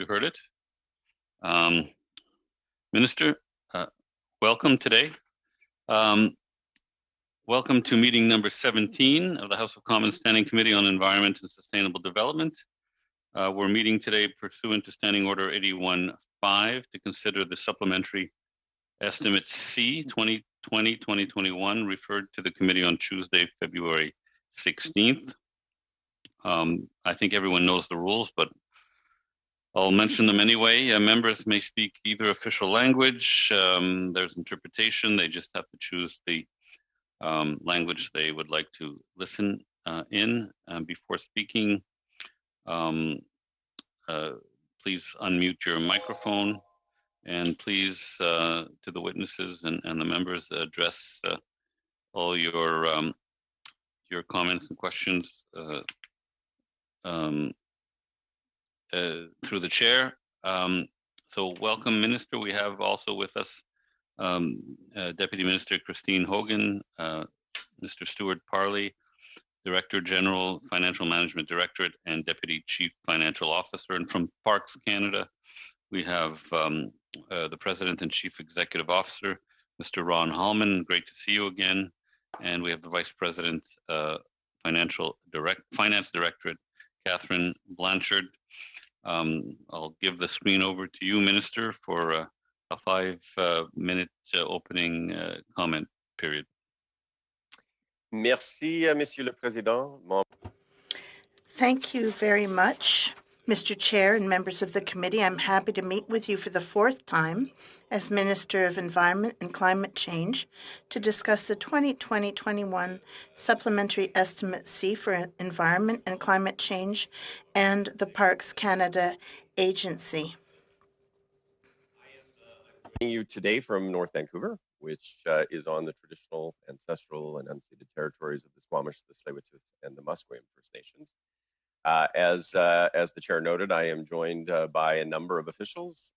you heard it. Minister, welcome today. Welcome to meeting number 17 of the House of Commons Standing Committee on Environment and Sustainable Development. We're meeting today pursuant to Standing Order 81.5 to consider the supplementary Estimate C 2020-2021 referred to the committee on Tuesday, February 16th. I think everyone knows the rules, but I'll mention them anyway. Members may speak either official language. There's interpretation. They just have to choose the language they would like to listen in before speaking. Please unmute your microphone, and please, to the witnesses and the members, address all your comments and questions through the chair. So welcome, Minister. We have also with us Deputy Minister Christine Hogan, Mr. Stuart Parley, Director General, Financial Management Directorate, and Deputy Chief Financial Officer. And from Parks Canada, we have the President and Chief Executive Officer, Mr. Ron Hallman. Great to see you again. And we have the Vice President, Finance Directorate, Catherine Blanchard. I'll give the screen over to you, Minister, for a 5-minute opening comment period. Merci, Monsieur le Président. Thank you very much, Mr. Chair and members of the committee. I'm happy to meet with you for the 4th time as Minister of Environment and Climate Change to discuss the 2020-21 Supplementary Estimate C for Environment and Climate Change and the Parks Canada Agency. You today from North Vancouver, which is on the traditional, ancestral, and unceded territories of the Squamish, the Tsleil-Waututh, and the Musqueam First Nations. As the chair noted, I am joined by a number of officials.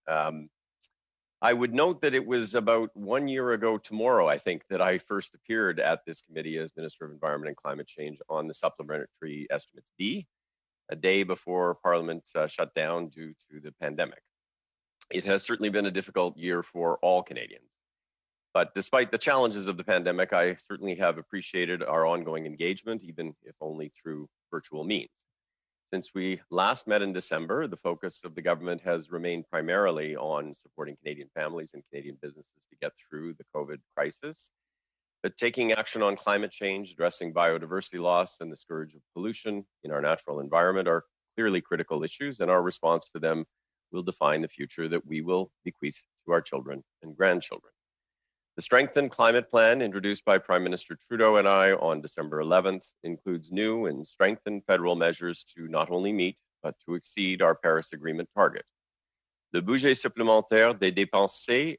I would note that it was about 1 year ago tomorrow, I think, that I first appeared at this committee as Minister of Environment and Climate Change on the Supplementary Estimates B, a day before Parliament shut down due to the pandemic. It has certainly been a difficult year for all Canadians. But despite the challenges of the pandemic, I certainly have appreciated our ongoing engagement, even if only through virtual means. Since we last met in December, the focus of the government has remained primarily on supporting Canadian families and Canadian businesses to get through the COVID crisis. But taking action on climate change, addressing biodiversity loss, and the scourge of pollution in our natural environment are clearly critical issues, and our response to them will define the future that we will bequeath to our children and grandchildren. The Strengthened Climate Plan, introduced by Prime Minister Trudeau and I on December 11th, includes new and strengthened federal measures to not only meet, but to exceed our Paris Agreement target. Le budget supplémentaire des dépenses.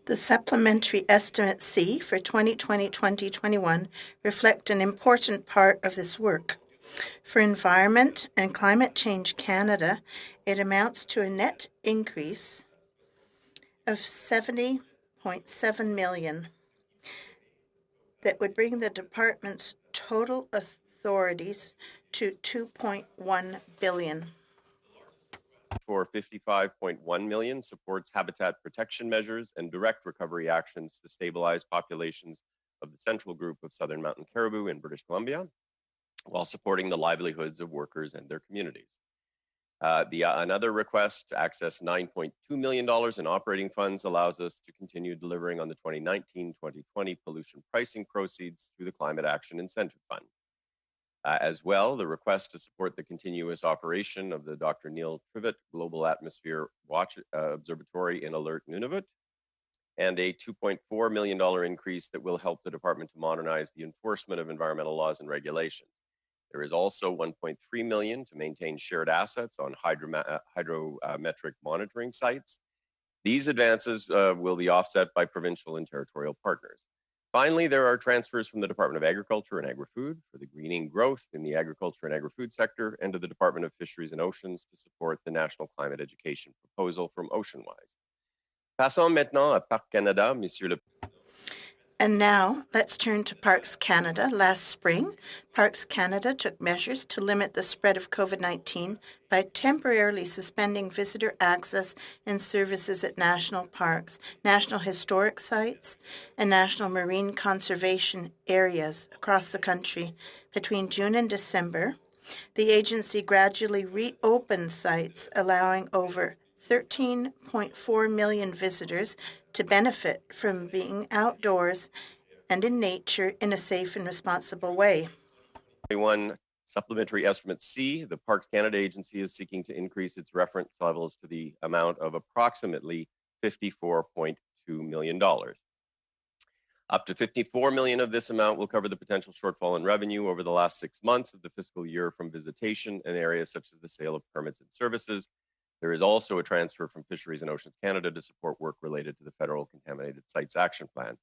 The Supplementary Estimate C for 2020-2021 reflect an important part of this work. For Environment and Climate Change Canada, it amounts to a net increase of $70.7 million that would bring the department's total authorities to $2.1 billion. For $55.1 million supports habitat protection measures and direct recovery actions to stabilize populations of the central group of southern mountain caribou in British Columbia, while supporting the livelihoods of workers and their communities. Another request to access $9.2 million in operating funds allows us to continue delivering on the 2019-2020 pollution pricing proceeds through the Climate Action Incentive Fund. As well, the request to support the continuous operation of the Dr. Neil Trivett Global Atmosphere Watch Observatory in Alert, Nunavut, and a $2.4 million increase that will help the department to modernize the enforcement of environmental laws and regulations. There is also $1.3 million to maintain shared assets on hydrometric monitoring sites. These advances will be offset by provincial and territorial partners. Finally, there are transfers from the Department of Agriculture and Agri-Food for the greening growth in the agriculture and agri-food sector, and to the Department of Fisheries and Oceans to support the National Climate Education proposal from Oceanwise. Passons maintenant à Parcs Canada, Monsieur le... And now let's turn to Parks Canada. Last spring, Parks Canada took measures to limit the spread of COVID-19 by temporarily suspending visitor access and services at national parks, national historic sites, and national marine conservation areas across the country. Between June and December, the agency gradually reopened sites, allowing over 13.4 million visitors to benefit from being outdoors and in nature in a safe and responsible way. 21 Supplementary Estimate C, the Parks Canada agency is seeking to increase its reference levels to the amount of approximately $54.2 million. Up to $54 million of this amount will cover the potential shortfall in revenue over the last 6 months of the fiscal year from visitation in areas such as the sale of permits and services. There is also a transfer from Fisheries and Oceans Canada to support work related to the Federal Contaminated Sites Action Plan.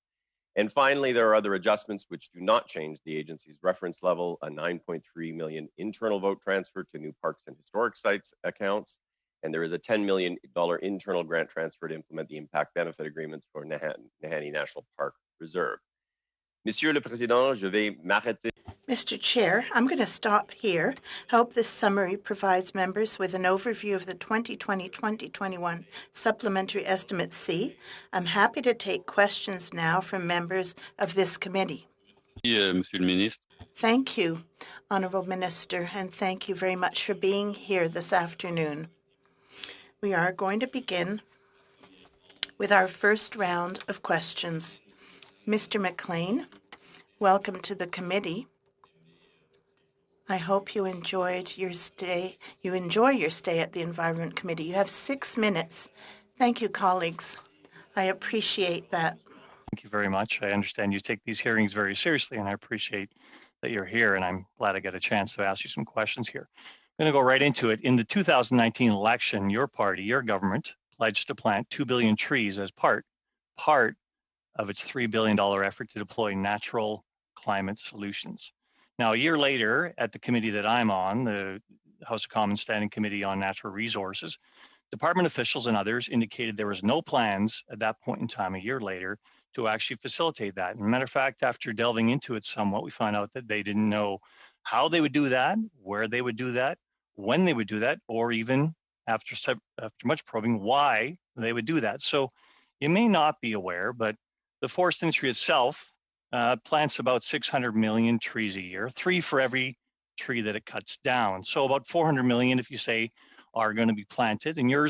And finally, there are other adjustments which do not change the agency's reference level, a $9.3 million internal vote transfer to new parks and historic sites accounts, and there is a $10 million internal grant transfer to implement the impact benefit agreements for Nahanni National Park Reserve. Monsieur le Président, je vais m'arrêter. Mr. Chair, I'm going to stop here. I hope this summary provides members with an overview of the 2020-2021 Supplementary Estimate C. I'm happy to take questions now from members of this committee. Monsieur le Ministre. Thank you, Honourable Minister, and thank you very much for being here this afternoon. We are going to begin with our first round of questions. Mr. McLean, welcome to the committee. I hope you enjoyed your stay. You enjoy your stay at the Environment Committee. You have 6 minutes. Thank you, colleagues. I appreciate that. Thank you very much. I understand you take these hearings very seriously, and I appreciate that you're here, and I'm glad I get a chance to ask you some questions here. I'm going to go right into it. In the 2019 election, your party, your government, pledged to plant 2 billion trees as part of its $3 billion effort to deploy natural climate solutions. Now, a year later, at the committee that I'm on, the House of Commons Standing Committee on Natural Resources, department officials and others indicated there was no plans at that point in time, a year later, to actually facilitate that. As a matter of fact, after delving into it somewhat, we found out that they didn't know how they would do that, where they would do that, when they would do that, or even after much probing, why they would do that. So you may not be aware, but the forest industry itself plants about 600 million trees a year, 3 for every tree that it cuts down. So about 400 million, if you say, are going to be planted. And your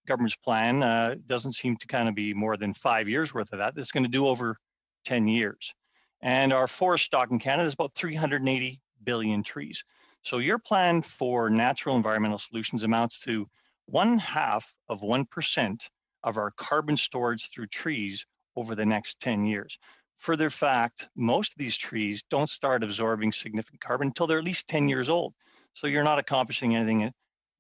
government's plan doesn't seem to kind of be more than 5 years worth of that. It's going to do over 10 years. And our forest stock in Canada is about 380 billion trees. So your plan for natural environmental solutions amounts to 0.5% of our carbon storage through trees over the next 10 years. Further fact, most of these trees don't start absorbing significant carbon until they're at least 10 years old. So you're not accomplishing anything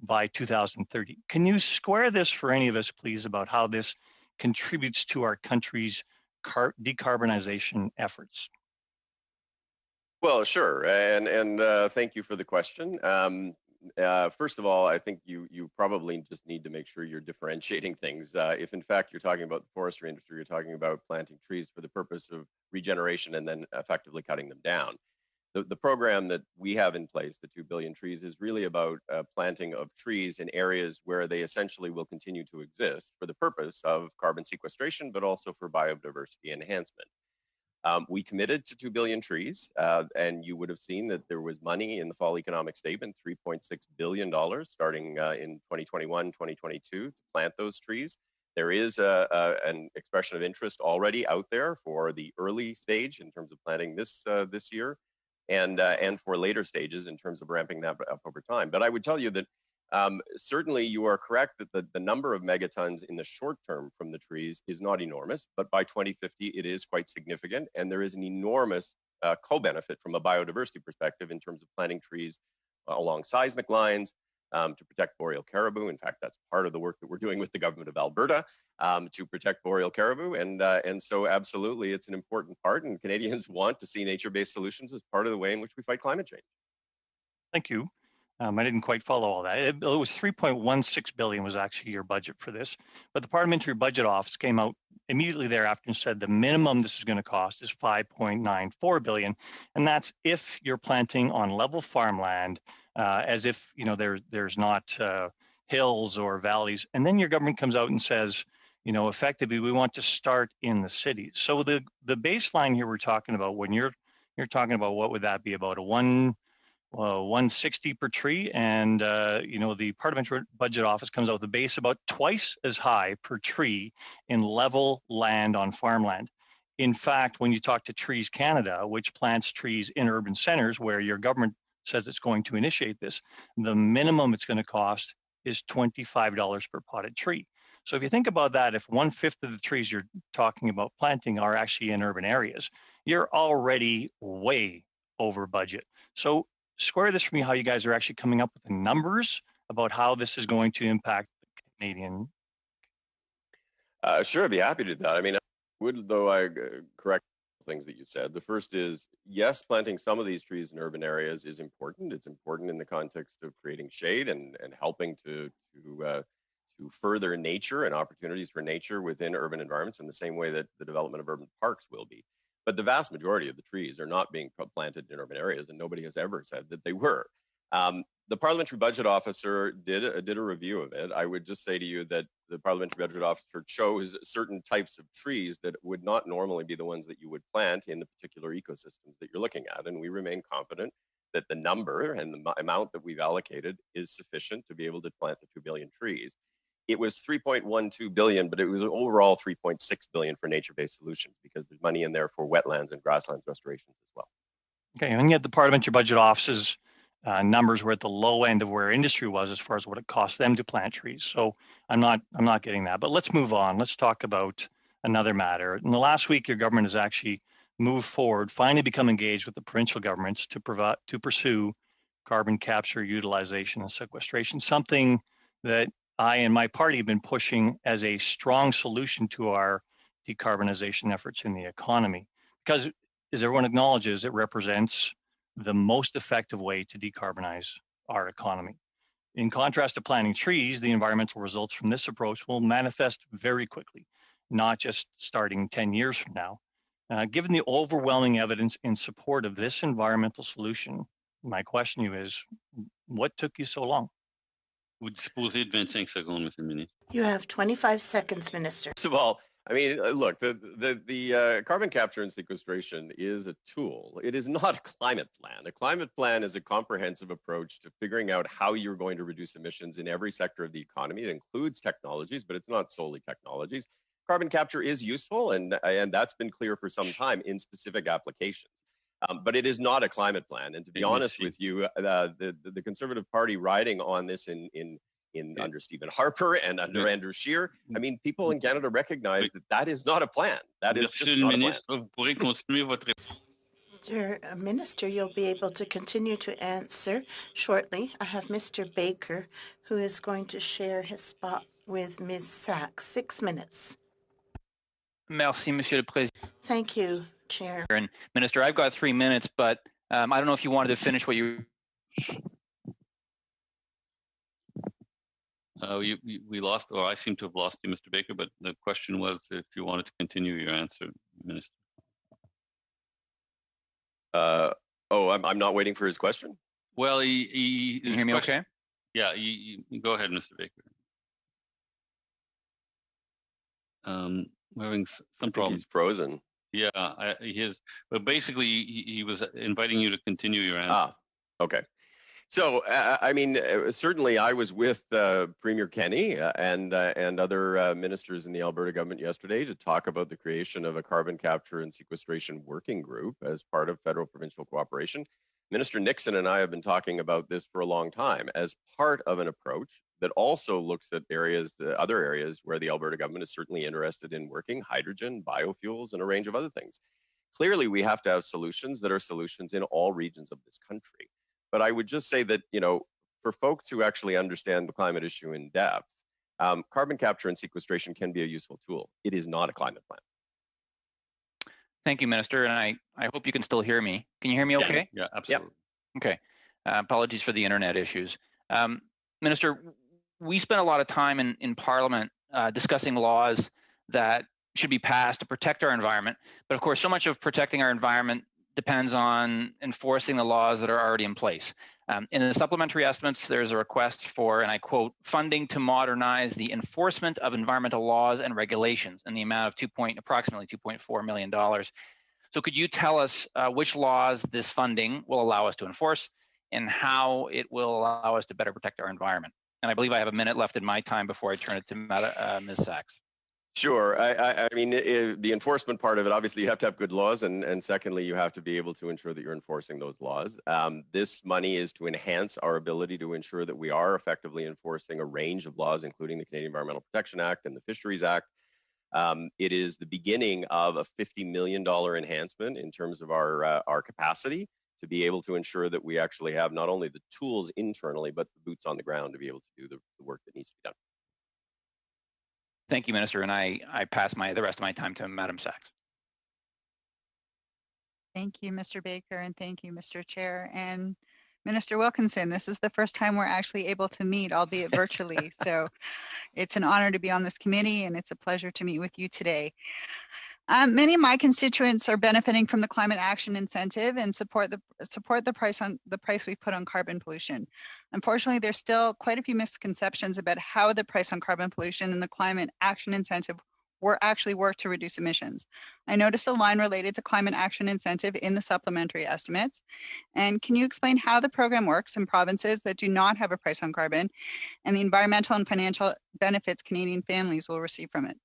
by 2030. Can you square this for any of us, please, about how this contributes to our country's decarbonization efforts? Well, sure, and thank you for the question. First of all, I think you probably just need to make sure you're differentiating things. If in fact you're talking about the forestry industry, you're talking about planting trees for the purpose of regeneration and then effectively cutting them down. The program that we have in place, the 2 billion trees, is really about planting of trees in areas where they essentially will continue to exist for the purpose of carbon sequestration, but also for biodiversity enhancement. We committed to 2 billion trees, and you would have seen that there was money in the fall economic statement, $3.6 billion starting in 2021, 2022 to plant those trees. There is an expression of interest already out there for the early stage in terms of planting this year, and for later stages in terms of ramping that up over time. But I would tell you that certainly you are correct that the number of megatons in the short term from the trees is not enormous, but by 2050 it is quite significant, and there is an enormous co-benefit from a biodiversity perspective in terms of planting trees along seismic lines to protect boreal caribou. In fact, that's part of the work that we're doing with the government of Alberta to protect boreal caribou, and so absolutely it's an important part, and Canadians want to see nature-based solutions as part of the way in which we fight climate change. Thank you. I didn't quite follow all that. It was 3.16 billion was actually your budget for this, but the Parliamentary Budget Office came out immediately thereafter said the minimum this is going to cost is $5.94 billion, and that's if you're planting on level farmland, as if there's not hills or valleys. And then your government comes out and says, effectively, we want to start in the cities. So the baseline here we're talking about, when you're talking about, what would that be, about a 160 per tree, and the Parliamentary Budget Office comes out with a base about twice as high per tree in level land on farmland. In fact, when you talk to Trees Canada, which plants trees in urban centers where your government says it's going to initiate this, the minimum it's going to cost is $25 per potted tree. So if you think about that, if 1/5 of the trees you're talking about planting are actually in urban areas, you're already way over budget. So square this for me, how you guys are actually coming up with the numbers about how this is going to impact the Canadian. Sure, I'd be happy to do that. I mean, I would, though, I correct things that you said. The first is, yes, planting some of these trees in urban areas is important. It's important in the context of creating shade and helping to further nature and opportunities for nature within urban environments in the same way that the development of urban parks will be. But the vast majority of the trees are not being planted in urban areas, and nobody has ever said that they were. The Parliamentary Budget Officer did a review of it. I would just say to you that the Parliamentary Budget Officer chose certain types of trees that would not normally be the ones that you would plant in the particular ecosystems that you're looking at. And we remain confident that the number and the amount that we've allocated is sufficient to be able to plant the 2 billion trees. It was 3.12 billion, but it was overall 3.6 billion for nature-based solutions, because there's money in there for wetlands and grasslands restorations as well. Okay, and yet the Parliamentary Budget Office's numbers were at the low end of where industry was as far as what it cost them to plant trees. So I'm not getting that. But let's move on. Let's talk about another matter. In the last week, your government has actually moved forward, finally become engaged with the provincial governments to pursue carbon capture, utilization, and sequestration, something that I and my party have been pushing as a strong solution to our decarbonization efforts in the economy, because, as everyone acknowledges, it represents the most effective way to decarbonize our economy. In contrast to planting trees, the environmental results from this approach will manifest very quickly, not just starting 10 years from now. Given the overwhelming evidence in support of this environmental solution, my question to you is, what took you so long? Vous disposez de 25 secondes, Monsieur le Ministre. You have 25 seconds, Minister. First of all, I mean, look, the carbon capture and sequestration is a tool. It is not a climate plan. A climate plan is a comprehensive approach to figuring out how you're going to reduce emissions in every sector of the economy. It includes technologies, but it's not solely technologies. Carbon capture is useful, and that's been clear for some time in specific applications. But it is not a climate plan. And to be honest with you, the Conservative Party riding on this under Stephen Harper and under Andrew Scheer, I mean, people in Canada recognize that is not a plan. That is just not a plan. Vous pourrez continuer votre... Minister, you'll be able to continue to answer shortly. I have Mr. Baker, who is going to share his spot with Ms. Sachs. 6 minutes. Merci, Monsieur le Président. Thank you, Chair. And Minister, I've got 3 minutes, but I don't know if you wanted to finish what you... We lost, or I seem to have lost you, Mr. Baker, but the question was if you wanted to continue your answer, Minister. I'm not waiting for his question? Well, Can you hear me okay? Yeah, you go ahead, Mr. Baker. We're having some problems. He's frozen. Yeah, he is. But basically, he was inviting you to continue your answer. Okay. So, I mean, certainly I was with Premier Kenny and other ministers in the Alberta government yesterday to talk about the creation of a carbon capture and sequestration working group as part of federal-provincial cooperation. Minister Nixon and I have been talking about this for a long time as part of an approach that also looks at other areas where the Alberta government is certainly interested in working: hydrogen, biofuels, and a range of other things. Clearly, we have to have solutions that are solutions in all regions of this country. But I would just say that, for folks who actually understand the climate issue in depth, carbon capture and sequestration can be a useful tool. It is not a climate plan. Thank you, Minister, and I hope you can still hear me. Can you hear me okay? Yeah, absolutely. Yep. Okay. Apologies for the internet issues. Minister, we spent a lot of time in Parliament discussing laws that should be passed to protect our environment. But of course, so much of protecting our environment depends on enforcing the laws that are already in place. In the supplementary estimates, there's a request for, and I quote, funding to modernize the enforcement of environmental laws and regulations in the amount of approximately $2.4 million. So could you tell us which laws this funding will allow us to enforce and how it will allow us to better protect our environment? And I believe I have a minute left in my time before I turn it to Ms. Sachs. Sure. I mean, the enforcement part of it, obviously you have to have good laws, and secondly, you have to be able to ensure that you're enforcing those laws. This money is to enhance our ability to ensure that we are effectively enforcing a range of laws, including the Canadian Environmental Protection Act and the Fisheries Act. It is the beginning of a $50 million enhancement in terms of our capacity to be able to ensure that we actually have not only the tools internally, but the boots on the ground to be able to do the work that needs to be done. Thank you, Minister, and I pass the rest of my time to Madam Sachs. Thank you, Mr. Baker, and thank you, Mr. Chair. And Minister Wilkinson, this is the first time we're actually able to meet, albeit virtually. So it's an honor to be on this committee, and it's a pleasure to meet with you today. Many of my constituents are benefiting from the climate action incentive and support the price we put on carbon pollution. Unfortunately, there's still quite a few misconceptions about how the price on carbon pollution and the climate action incentive actually work to reduce emissions. I noticed a line related to climate action incentive in the supplementary estimates. And can you explain how the program works in provinces that do not have a price on carbon and the environmental and financial benefits Canadian families will receive from it?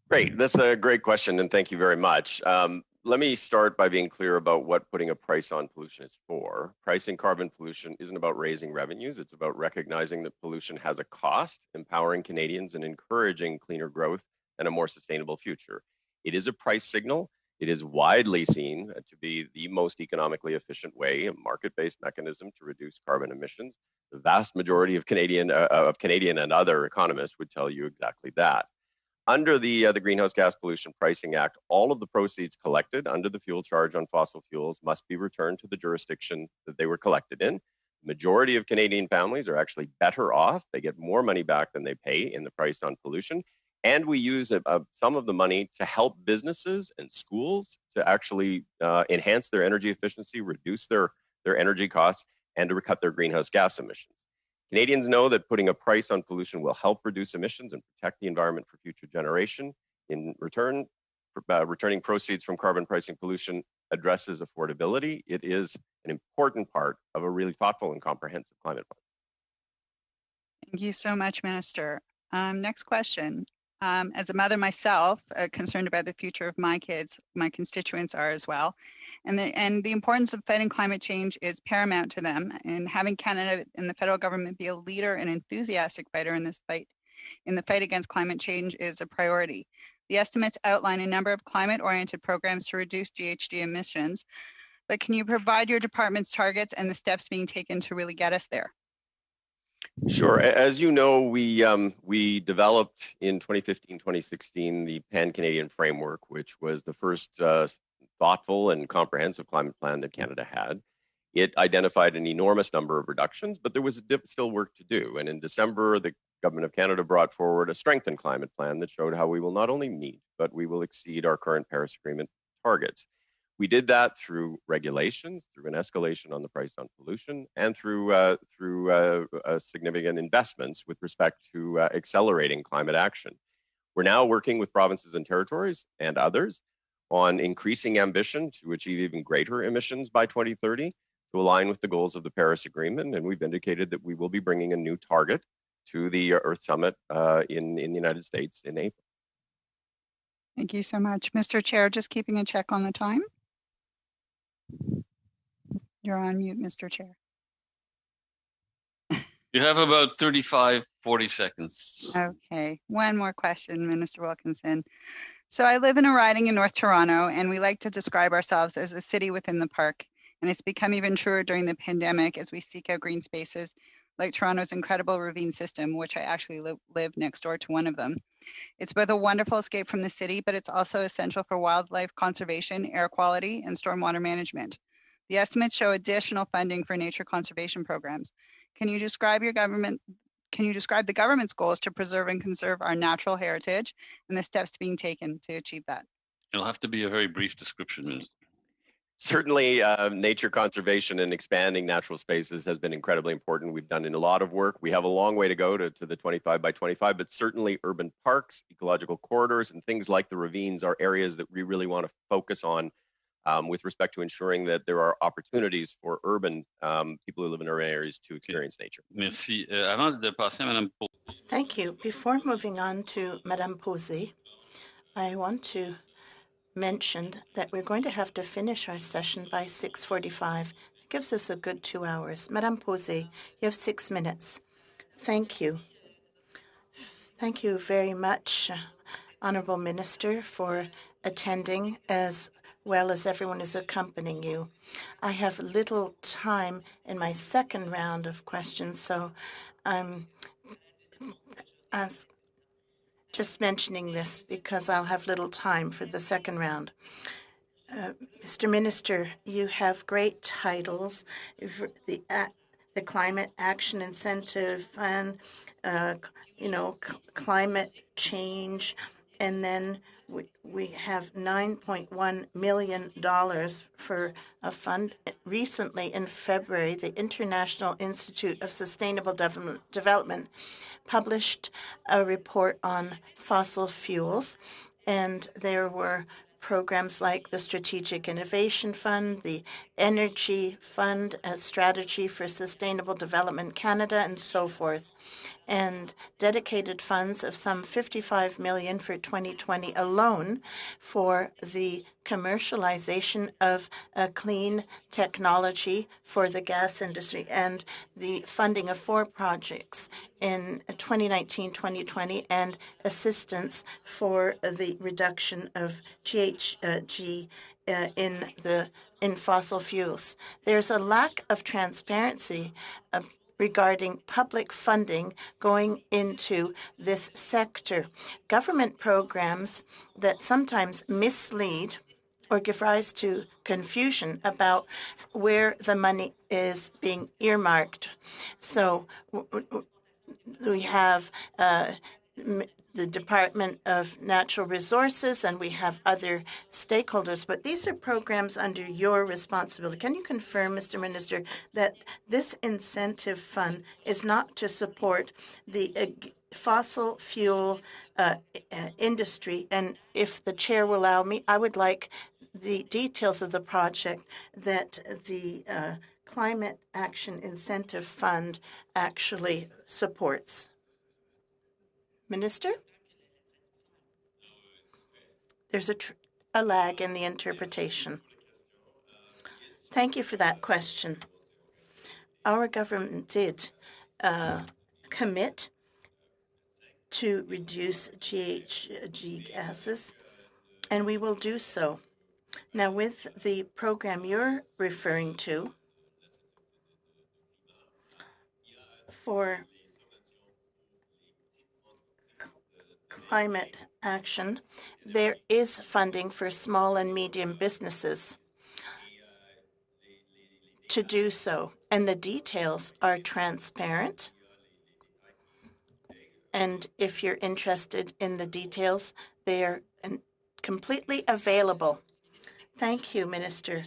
Great, that's a great question, and thank you very much. Let me start by being clear about what putting a price on pollution is for. Pricing carbon pollution isn't about raising revenues, it's about recognizing that pollution has a cost, empowering Canadians and encouraging cleaner growth and a more sustainable future. It is a price signal. It is widely seen to be the most economically efficient way, a market-based mechanism to reduce carbon emissions. The vast majority of Canadian and other economists would tell you exactly that. Under the Greenhouse Gas Pollution Pricing Act, all of the proceeds collected under the fuel charge on fossil fuels must be returned to the jurisdiction that they were collected in. The majority of Canadian families are actually better off. They get more money back than they pay in the price on pollution. And we use some of the money to help businesses and schools to actually enhance their energy efficiency, reduce their energy costs, and to cut their greenhouse gas emissions. Canadians know that putting a price on pollution will help reduce emissions and protect the environment for future generation. In return, returning proceeds from carbon pricing pollution addresses affordability. It is an important part of a really thoughtful and comprehensive climate plan. Thank you so much, Minister. Next question. As a mother myself, concerned about the future of my kids, my constituents are as well. And the importance of fighting climate change is paramount to them. And having Canada and the federal government be a leader and enthusiastic fighter in this fight, in the fight against climate change, is a priority. The estimates outline a number of climate-oriented programs to reduce GHG emissions, but can you provide your department's targets and the steps being taken to really get us there? Sure. As you know, we developed in 2015, 2016, the Pan-Canadian Framework, which was the first thoughtful and comprehensive climate plan that Canada had. It identified an enormous number of reductions, but there was still work to do. And in December, the Government of Canada brought forward a strengthened climate plan that showed how we will not only meet, but we will exceed our current Paris Agreement targets. We did that through regulations, through an escalation on the price on pollution, and through significant investments with respect to accelerating climate action. We're now working with provinces and territories and others on increasing ambition to achieve even greater emissions by 2030 to align with the goals of the Paris Agreement. And we've indicated that we will be bringing a new target to the Earth Summit in the United States in April. Thank you so much. Mr. Chair, just keeping a check on the time. You're on mute, Mr. Chair. You have about 35, 40 seconds. Okay, one more question, Minister Wilkinson. So I live in a riding in North Toronto, and we like to describe ourselves as a city within the park. And it's become even truer during the pandemic as we seek out green spaces like Toronto's incredible ravine system, which I actually live next door to one of them. It's both a wonderful escape from the city, but it's also essential for wildlife conservation, air quality, and stormwater management. The estimates show additional funding for nature conservation programs. Can you describe your government can you describe the government's goals to preserve and conserve our natural heritage and the steps being taken to achieve that? It'll have to be a very brief description, Minister. Certainly, nature conservation and expanding natural spaces has been incredibly important. We've done a lot of work. We have a long way to go to the 25 by 25, but certainly urban parks, ecological corridors, and things like the ravines are areas that we really want to focus on with respect to ensuring that there are opportunities for urban people who live in urban areas to experience nature. Merci. Avant de passer à Madame Thank you. Before moving on to Madame Posey, I want to mention that we're going to have to finish our session by 6:45. It gives us a good 2 hours. Madame Posey, you have 6 minutes. Thank you. Thank you very much, Honourable Minister, for attending as well as everyone who's accompanying you. I have little time in my second round of questions, so I'm just mentioning this because I'll have little time for the second round. Mr. Minister, you have great titles, the Climate Action Incentive Fund, climate change, and then we have $9.1 million for a fund. Recently, in February, the International Institute of Sustainable Development published a report on fossil fuels, and there were programs like the Strategic Innovation Fund, the Energy Fund, a Strategy for Sustainable Development Canada, and so forth, and dedicated funds of some $55 million for 2020 alone for the commercialization of a clean technology for the gas industry, and the funding of 4 projects in 2019-2020 and assistance for the reduction of GHG in fossil fuels. There's a lack of transparency regarding public funding going into this sector. Government programs that sometimes mislead or give rise to confusion about where the money is being earmarked. So we have the Department of Natural Resources, and we have other stakeholders, but these are programs under your responsibility. Can you confirm, Mr. Minister, that this incentive fund is not to support the fossil fuel industry? And if the chair will allow me, I would like the details of the project that the Climate Action Incentive Fund actually supports. Minister? There's a lag in the interpretation. Thank you for that question. Our government did commit to reduce GHG gases, and we will do so. Now, with the program you're referring to for climate action, there is funding for small and medium businesses to do so, and the details are transparent. And if you're interested in the details, they are completely available. Thank you, Minister.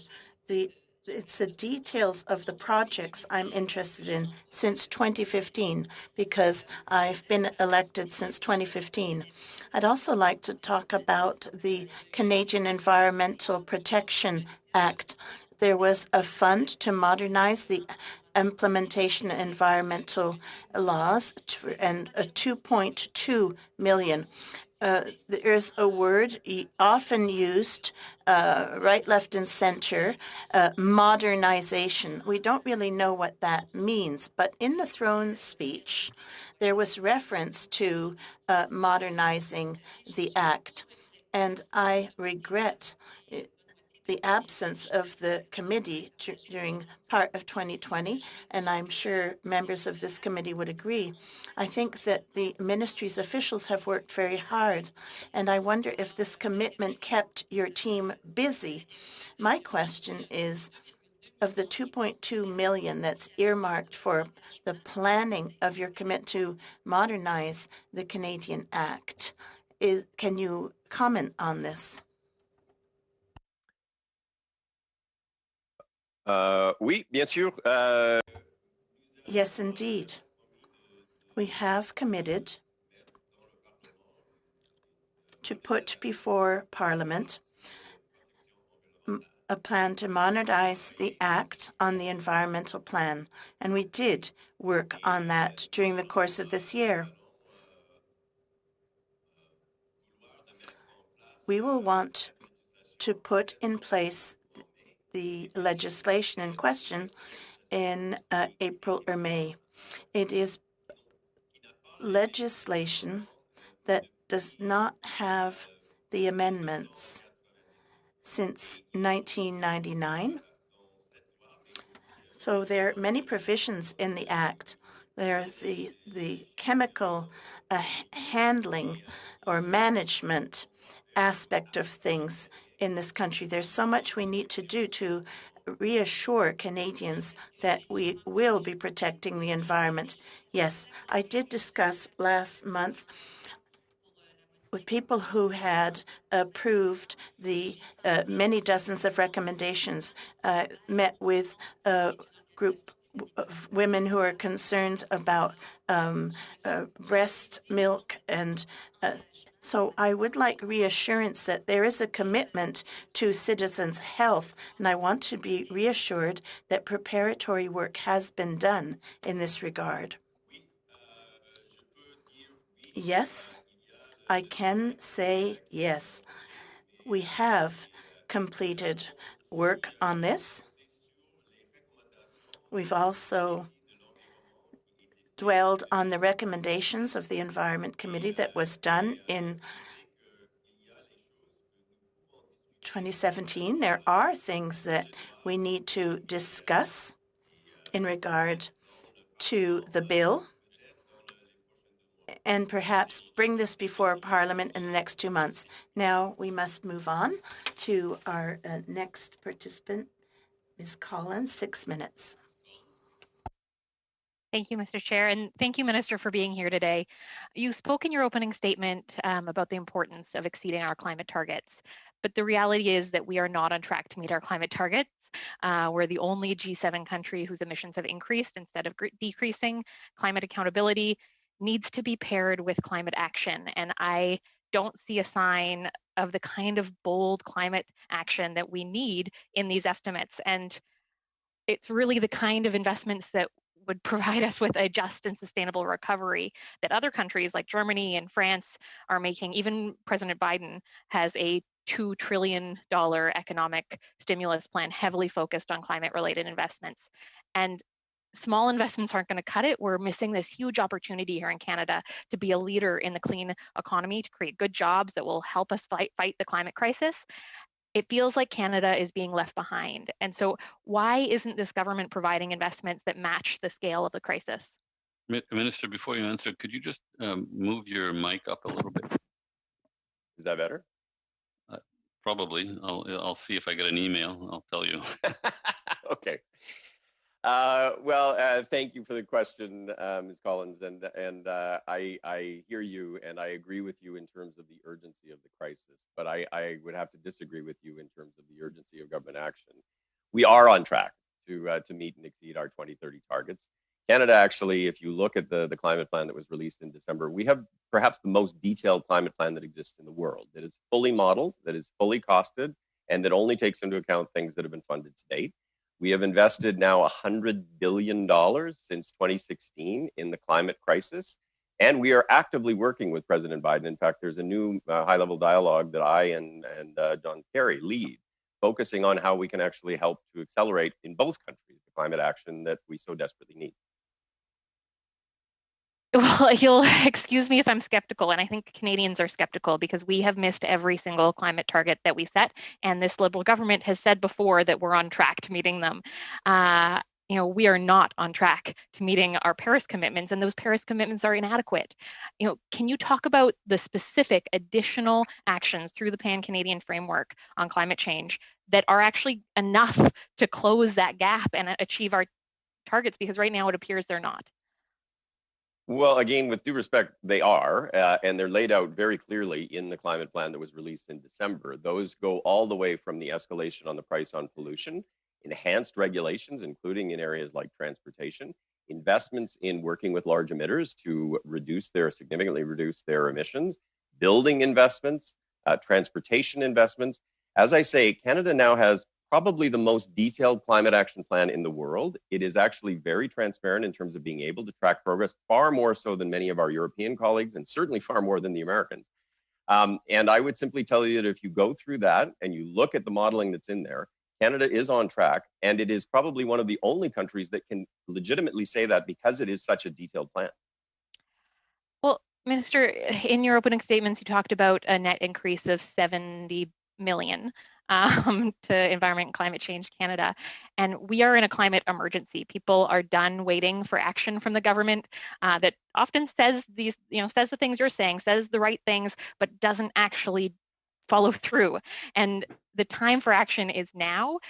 It's the details of the projects I'm interested in since 2015, because I've been elected since 2015. I'd also like to talk about the Canadian Environmental Protection Act. There was a fund to modernize the implementation of environmental laws and a $2.2 million. There's a word often used, right, left, and center, modernization. We don't really know what that means, but in the throne speech, there was reference to modernizing the act, and I regret the absence of the committee during part of 2020, and I'm sure members of this committee would agree. I think that the ministry's officials have worked very hard, and I wonder if this commitment kept your team busy. My question is, of the 2.2 million that's earmarked for the planning of your commit to modernize the Canadian Act, can you comment on this? Oui, bien sûr. Yes, indeed. We have committed to put before Parliament a plan to modernize the Act on the environmental plan, and we did work on that during the course of this year. We will want to put in place the legislation in question in April or May. It is legislation that does not have the amendments since 1999. So there are many provisions in the Act. There are the chemical handling or management aspect of things in this country. There's so much we need to do to reassure Canadians that we will be protecting the environment. Yes, I did discuss last month with people who had approved the many dozens of recommendations, met with a group of women who are concerned about breast milk. And so I would like reassurance that there is a commitment to citizens' health, and I want to be reassured that preparatory work has been done in this regard. Yes. I can say yes. We have completed work on this. We've also dwelled on the recommendations of the Environment Committee that was done in 2017. There are things that we need to discuss in regard to the bill and perhaps bring this before Parliament in the next 2 months. Now we must move on to our next participant, Ms. Collins, 6 minutes. Thank you, Mr. Chair, and thank you, Minister, for being here today. You spoke in your opening statement about the importance of exceeding our climate targets, but the reality is that we are not on track to meet our climate targets. We're the only G7 country whose emissions have increased instead of decreasing. Climate accountability needs to be paired with climate action, and I don't see a sign of the kind of bold climate action that we need in these estimates. And it's really the kind of investments that would provide us with a just and sustainable recovery that other countries like Germany and France are making. Even President Biden has a $2 trillion economic stimulus plan heavily focused on climate-related investments. And small investments aren't going to cut it. We're missing this huge opportunity here in Canada to be a leader in the clean economy, to create good jobs that will help us fight the climate crisis. It feels like Canada is being left behind. And so why isn't this government providing investments that match the scale of the crisis? Minister, before you answer, could you just move your mic up a little bit? Is that better? Probably. I'll see if I get an email. I'll tell you. Okay. Thank you for the question, Ms. Collins, and I hear you, and I agree with you in terms of the urgency of the crisis, but I would have to disagree with you in terms of the urgency of government action. We are on track to meet and exceed our 2030 targets. Canada, actually, if you look at the climate plan that was released in December, we have perhaps the most detailed climate plan that exists in the world, that is fully modeled, that is fully costed, and that only takes into account things that have been funded to date. We have invested now $100 billion since 2016 in the climate crisis, and we are actively working with President Biden. In fact, there's a new high-level dialogue that I and John Kerry lead, focusing on how we can actually help to accelerate in both countries the climate action that we so desperately need. Well, you'll excuse me if I'm skeptical, and I think Canadians are skeptical because we have missed every single climate target that we set, and this Liberal government has said before that we're on track to meeting them. We are not on track to meeting our Paris commitments, and those Paris commitments are inadequate. Can you talk about the specific additional actions through the Pan-Canadian framework on climate change that are actually enough to close that gap and achieve our targets? Because right now it appears they're not. Well, again, with due respect, they are, and they're laid out very clearly in the climate plan that was released in December. Those go all the way from the escalation on the price on pollution, enhanced regulations, including in areas like transportation, investments in working with large emitters to significantly reduce their emissions, building investments, transportation investments. As I say, Canada now has probably the most detailed climate action plan in the world. It is actually very transparent in terms of being able to track progress, far more so than many of our European colleagues, and certainly far more than the Americans. And I would simply tell you that if you go through that and you look at the modeling that's in there, Canada is on track, and it is probably one of the only countries that can legitimately say that because it is such a detailed plan. Well, Minister, in your opening statements, you talked about a net increase of 70 million to Environment and Climate Change Canada. And we are in a climate emergency. People are done waiting for action from the government that often says says the things you're saying, says the right things, but doesn't actually follow through. And the time for action is now.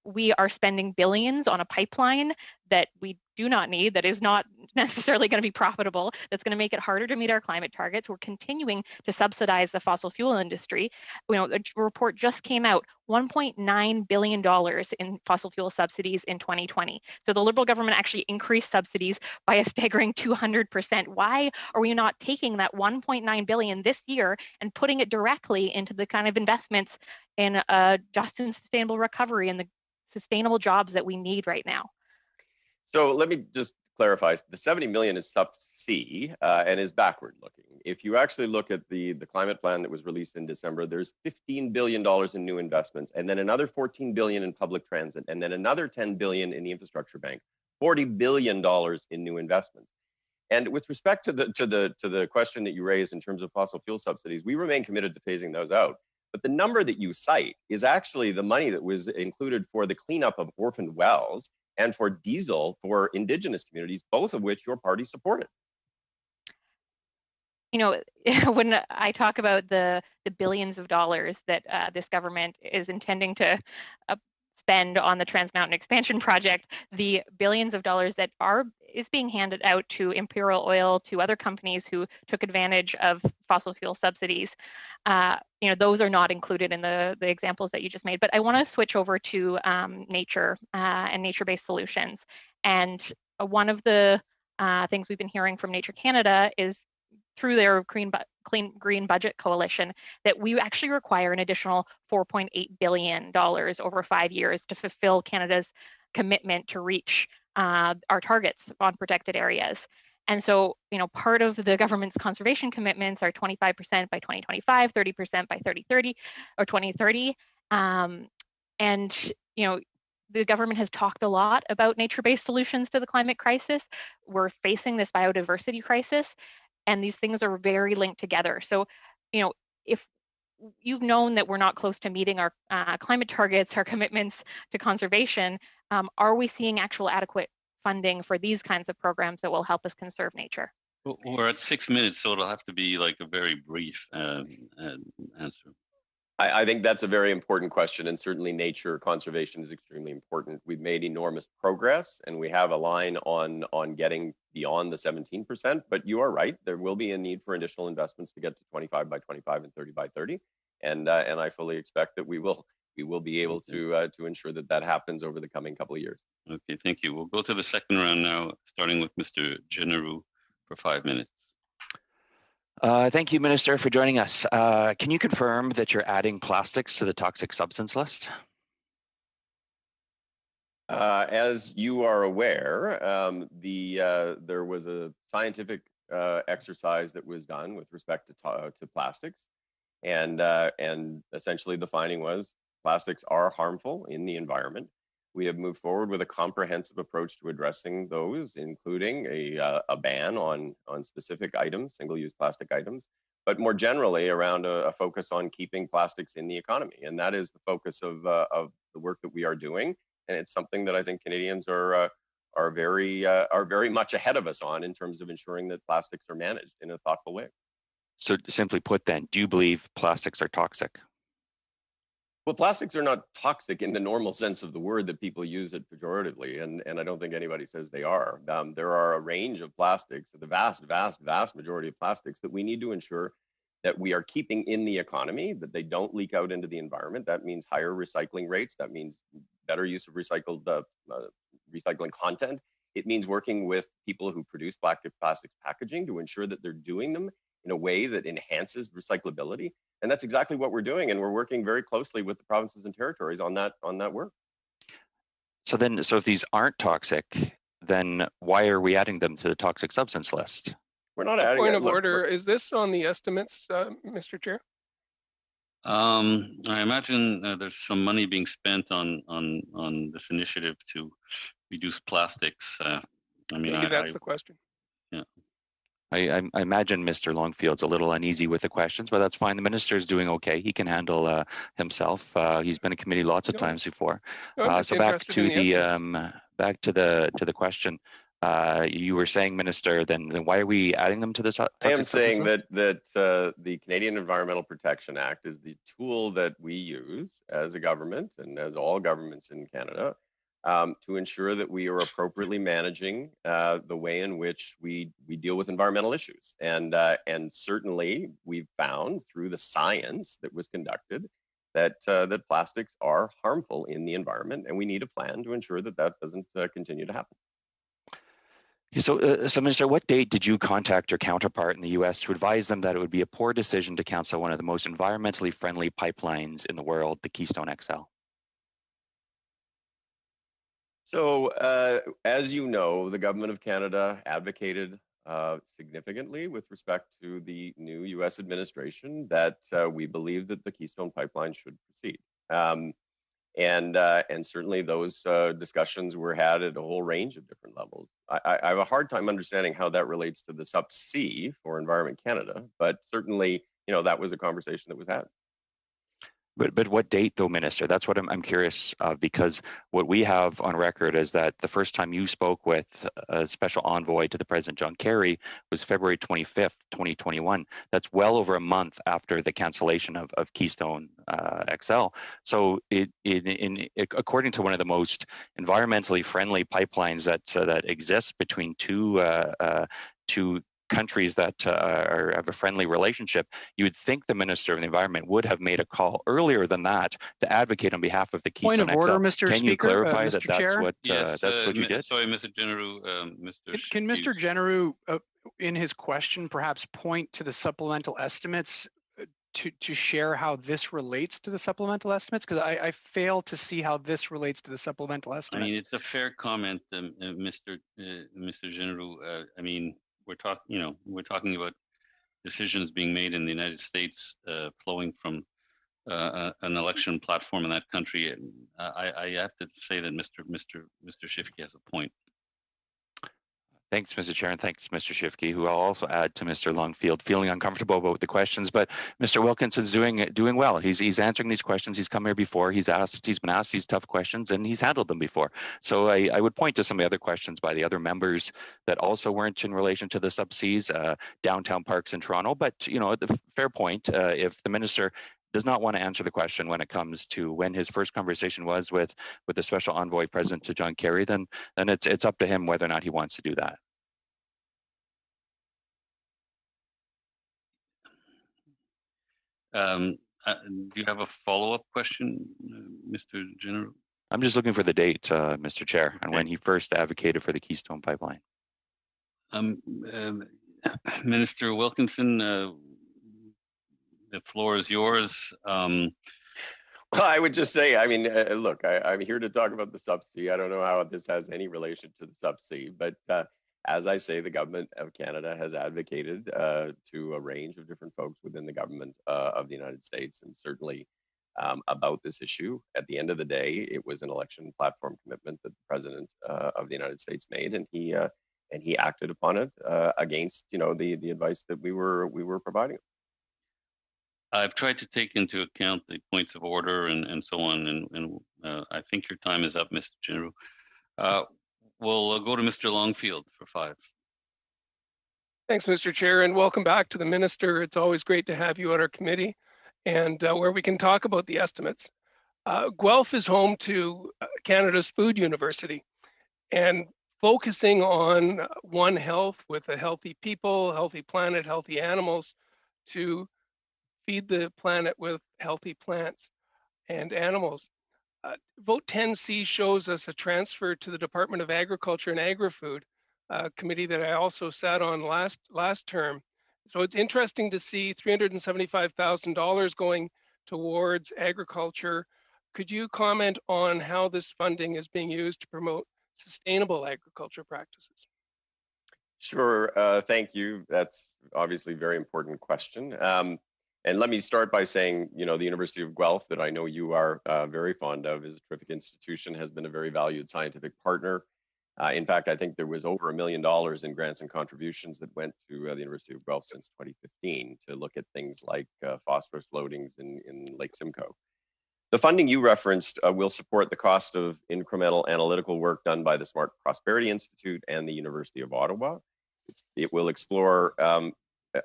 We are spending billions on a pipeline that we do not need, that is not necessarily going to be profitable, that's going to make it harder to meet our climate targets. We're continuing to subsidize the fossil fuel industry. A report just came out, $1.9 billion in fossil fuel subsidies in 2020. So the Liberal government actually increased subsidies by a staggering 200%. Why are we not taking that $1.9 billion this year and putting it directly into the kind of investments in a just and sustainable recovery and the sustainable jobs that we need right now? So let me just clarify. The 70 million is sub C and is backward looking. If you actually look at the climate plan that was released in December, there's $15 billion in new investments, and then another $14 billion in public transit, and then another $10 billion in the infrastructure bank, $40 billion in new investments. And with respect to the question that you raised in terms of fossil fuel subsidies, we remain committed to phasing those out. But the number that you cite is actually the money that was included for the cleanup of orphaned wells and for diesel for Indigenous communities, both of which your party supported. When I talk about the billions of dollars that this government is intending to spend on the Trans Mountain Expansion project, the billions of dollars that is being handed out to Imperial Oil, to other companies who took advantage of fossil fuel subsidies, those are not included in the examples that you just made. But I want to switch over to nature and nature-based solutions. And one of the things we've been hearing from Nature Canada is through their Green Budget Coalition that we actually require an additional $4.8 billion over 5 years to fulfill Canada's commitment to reach our targets on protected areas. And so, part of the government's conservation commitments are 25% by 2025, 30% by 2030 or 2030. The government has talked a lot about nature-based solutions to the climate crisis. We're facing this biodiversity crisis, and these things are very linked together. So, if you've known that we're not close to meeting our climate targets, our commitments to conservation, are we seeing actual adequate funding for these kinds of programs that will help us conserve nature? Well, we're at 6 minutes, so it'll have to be like a very brief answer. I think that's a very important question, and certainly nature conservation is extremely important. We've made enormous progress, and we have a line on getting beyond the 17%, but you are right, there will be a need for additional investments to get to 25 by 25 and 30 by 30, and I fully expect that we will be able to ensure that happens over the coming couple of years. Okay, thank you. We'll go to the second round now, starting with Mr. Generou for 5 minutes. Thank you, Minister, for joining us. Can you confirm that you're adding plastics to the toxic substance list? As you are aware, there was a scientific exercise that was done with respect to plastics, and essentially the finding was plastics are harmful in the environment. We have moved forward with a comprehensive approach to addressing those, including a ban on specific items, single-use plastic items, but more generally around a focus on keeping plastics in the economy. And that is the focus of the work that we are doing. And it's something that I think Canadians are very much ahead of us on in terms of ensuring that plastics are managed in a thoughtful way. So simply put then, do you believe plastics are toxic? Well, plastics are not toxic in the normal sense of the word that people use it pejoratively, and I don't think anybody says they are. There are a range of plastics, the vast majority of plastics that we need to ensure that we are keeping in the economy, that they don't leak out into the environment. That means higher recycling rates. That means better use of recycling content. It means working with people who produce plastics packaging to ensure that they're doing them in a way that enhances recyclability. And that's exactly what we're doing. And we're working very closely with the provinces and territories on that work. So if these aren't toxic, then why are we adding them to the toxic substance list? We're not adding Point it. of Look, order, is this on the estimates, Mr. Chair? I imagine there's some money being spent on this initiative to reduce plastics. I mean, Maybe that's the question. Yeah. I imagine Mr. Longfield's a little uneasy with the questions, but that's fine. The minister's doing okay. He can handle himself. He's been in committee lots of times before. So back to the question. You were saying, Minister, then why are we adding them to this? I am saying that the Canadian Environmental Protection Act is the tool that we use as a government and as all governments in Canada to ensure that we are appropriately managing the way in which we deal with environmental issues. And certainly we've found through the science that was conducted that plastics are harmful in the environment, and we need a plan to ensure that that doesn't continue to happen. So, Minister, what date did you contact your counterpart in the U.S. to advise them that it would be a poor decision to cancel one of the most environmentally friendly pipelines in the world, the Keystone XL? So, as you know, the Government of Canada advocated significantly with respect to the new U.S. administration that we believe that the Keystone Pipeline should proceed. And certainly those discussions were had at a whole range of different levels. I have a hard time understanding how that relates to the Sub-C for Environment Canada, but certainly, that was a conversation that was had. But what date, though, Minister? That's what I'm curious of, because what we have on record is that the first time you spoke with a special envoy to the President, John Kerry, was February 25th, 2021. That's well over a month after the cancellation of Keystone XL. So according to one of the most environmentally friendly pipelines that exists between two countries that have a friendly relationship, you would think the Minister of the Environment would have made a call earlier than that to advocate on behalf of the Keystone XL. Point of order, Mr. Can Speaker, you clarify Mr. that's Chair? what that's what you did? Sorry, Mr. General. Can Mr. General, in his question, perhaps point to the supplemental estimates to share how this relates to the supplemental estimates? Because I fail to see how this relates to the supplemental estimates. I mean, it's a fair comment, Mr. General. I mean, we're talking about decisions being made in the United States, flowing from an election platform in that country. And I have to say that Mr. Shifke has a point. Thanks, Mr. Chair, and thanks, Mr. Shifke, who I'll also add to Mr. Longfield, feeling uncomfortable about the questions, but Mr. Wilkinson's doing well. He's answering these questions. He's come here before. He's been asked these tough questions, and he's handled them before. So I would point to some of the other questions by the other members that also weren't in relation to the Sub-Cs, downtown parks in Toronto. But the fair point, if the minister does not want to answer the question when it comes to when his first conversation was with the special envoy President to John Kerry, then it's up to him whether or not he wants to do that. Do you have a follow-up question, Mr. General? I'm just looking for the date, Mr. Chair, and when he first advocated for the Keystone Pipeline. Minister Wilkinson, the floor is yours. Well, I would just say, I mean, look, I'm here to talk about the Sub-C. I don't know how this has any relation to the Sub-C, but as I say, the Government of Canada has advocated to a range of different folks within the Government of the United States, and certainly about this issue. At the end of the day, it was an election platform commitment that the President of the United States made, and he acted upon it against, the advice that we were providing. I've tried to take into account the points of order and so on, and I think your time is up, Mr. General. We'll go to Mr. Longfield for 5. Thanks, Mr. Chair, and welcome back to the Minister. It's always great to have you on our committee and where we can talk about the estimates. Guelph is home to Canada's Food University, and focusing on One Health with a healthy people, healthy planet, healthy animals to feed the planet with healthy plants and animals. Vote 10C shows us a transfer to the Department of Agriculture and Agri-Food, a committee that I also sat on last term. So it's interesting to see $375,000 going towards agriculture. Could you comment on how this funding is being used to promote sustainable agriculture practices? Sure, thank you. That's obviously a very important question. And let me start by saying, the University of Guelph, that I know you are very fond of, is a terrific institution, has been a very valued scientific partner. In fact, I think there was over $1 million in grants and contributions that went to the University of Guelph since 2015 to look at things like phosphorus loadings in Lake Simcoe. The funding you referenced will support the cost of incremental analytical work done by the Smart Prosperity Institute and the University of Ottawa. It will explore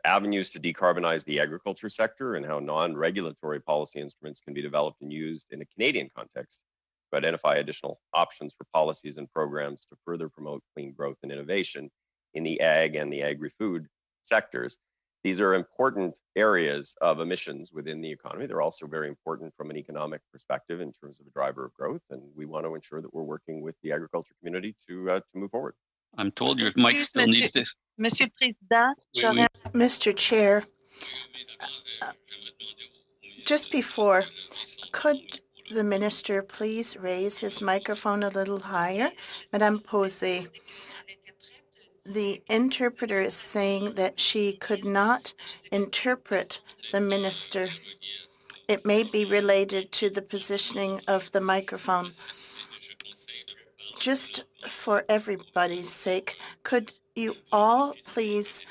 avenues to decarbonize the agriculture sector and how non-regulatory policy instruments can be developed and used in a Canadian context to identify additional options for policies and programs to further promote clean growth and innovation in the ag and the agri-food sectors. These are important areas of emissions within the economy. They're also very important from an economic perspective in terms of a driver of growth, and we want to ensure that we're working with the agriculture community to move forward. I'm told your mic still needs to... Monsieur le Président, Mr. Chair, just before, could the minister please raise his microphone a little higher? Madame Posey, the interpreter is saying that she could not interpret the minister. It may be related to the positioning of the microphone. Just for everybody's sake, could you all please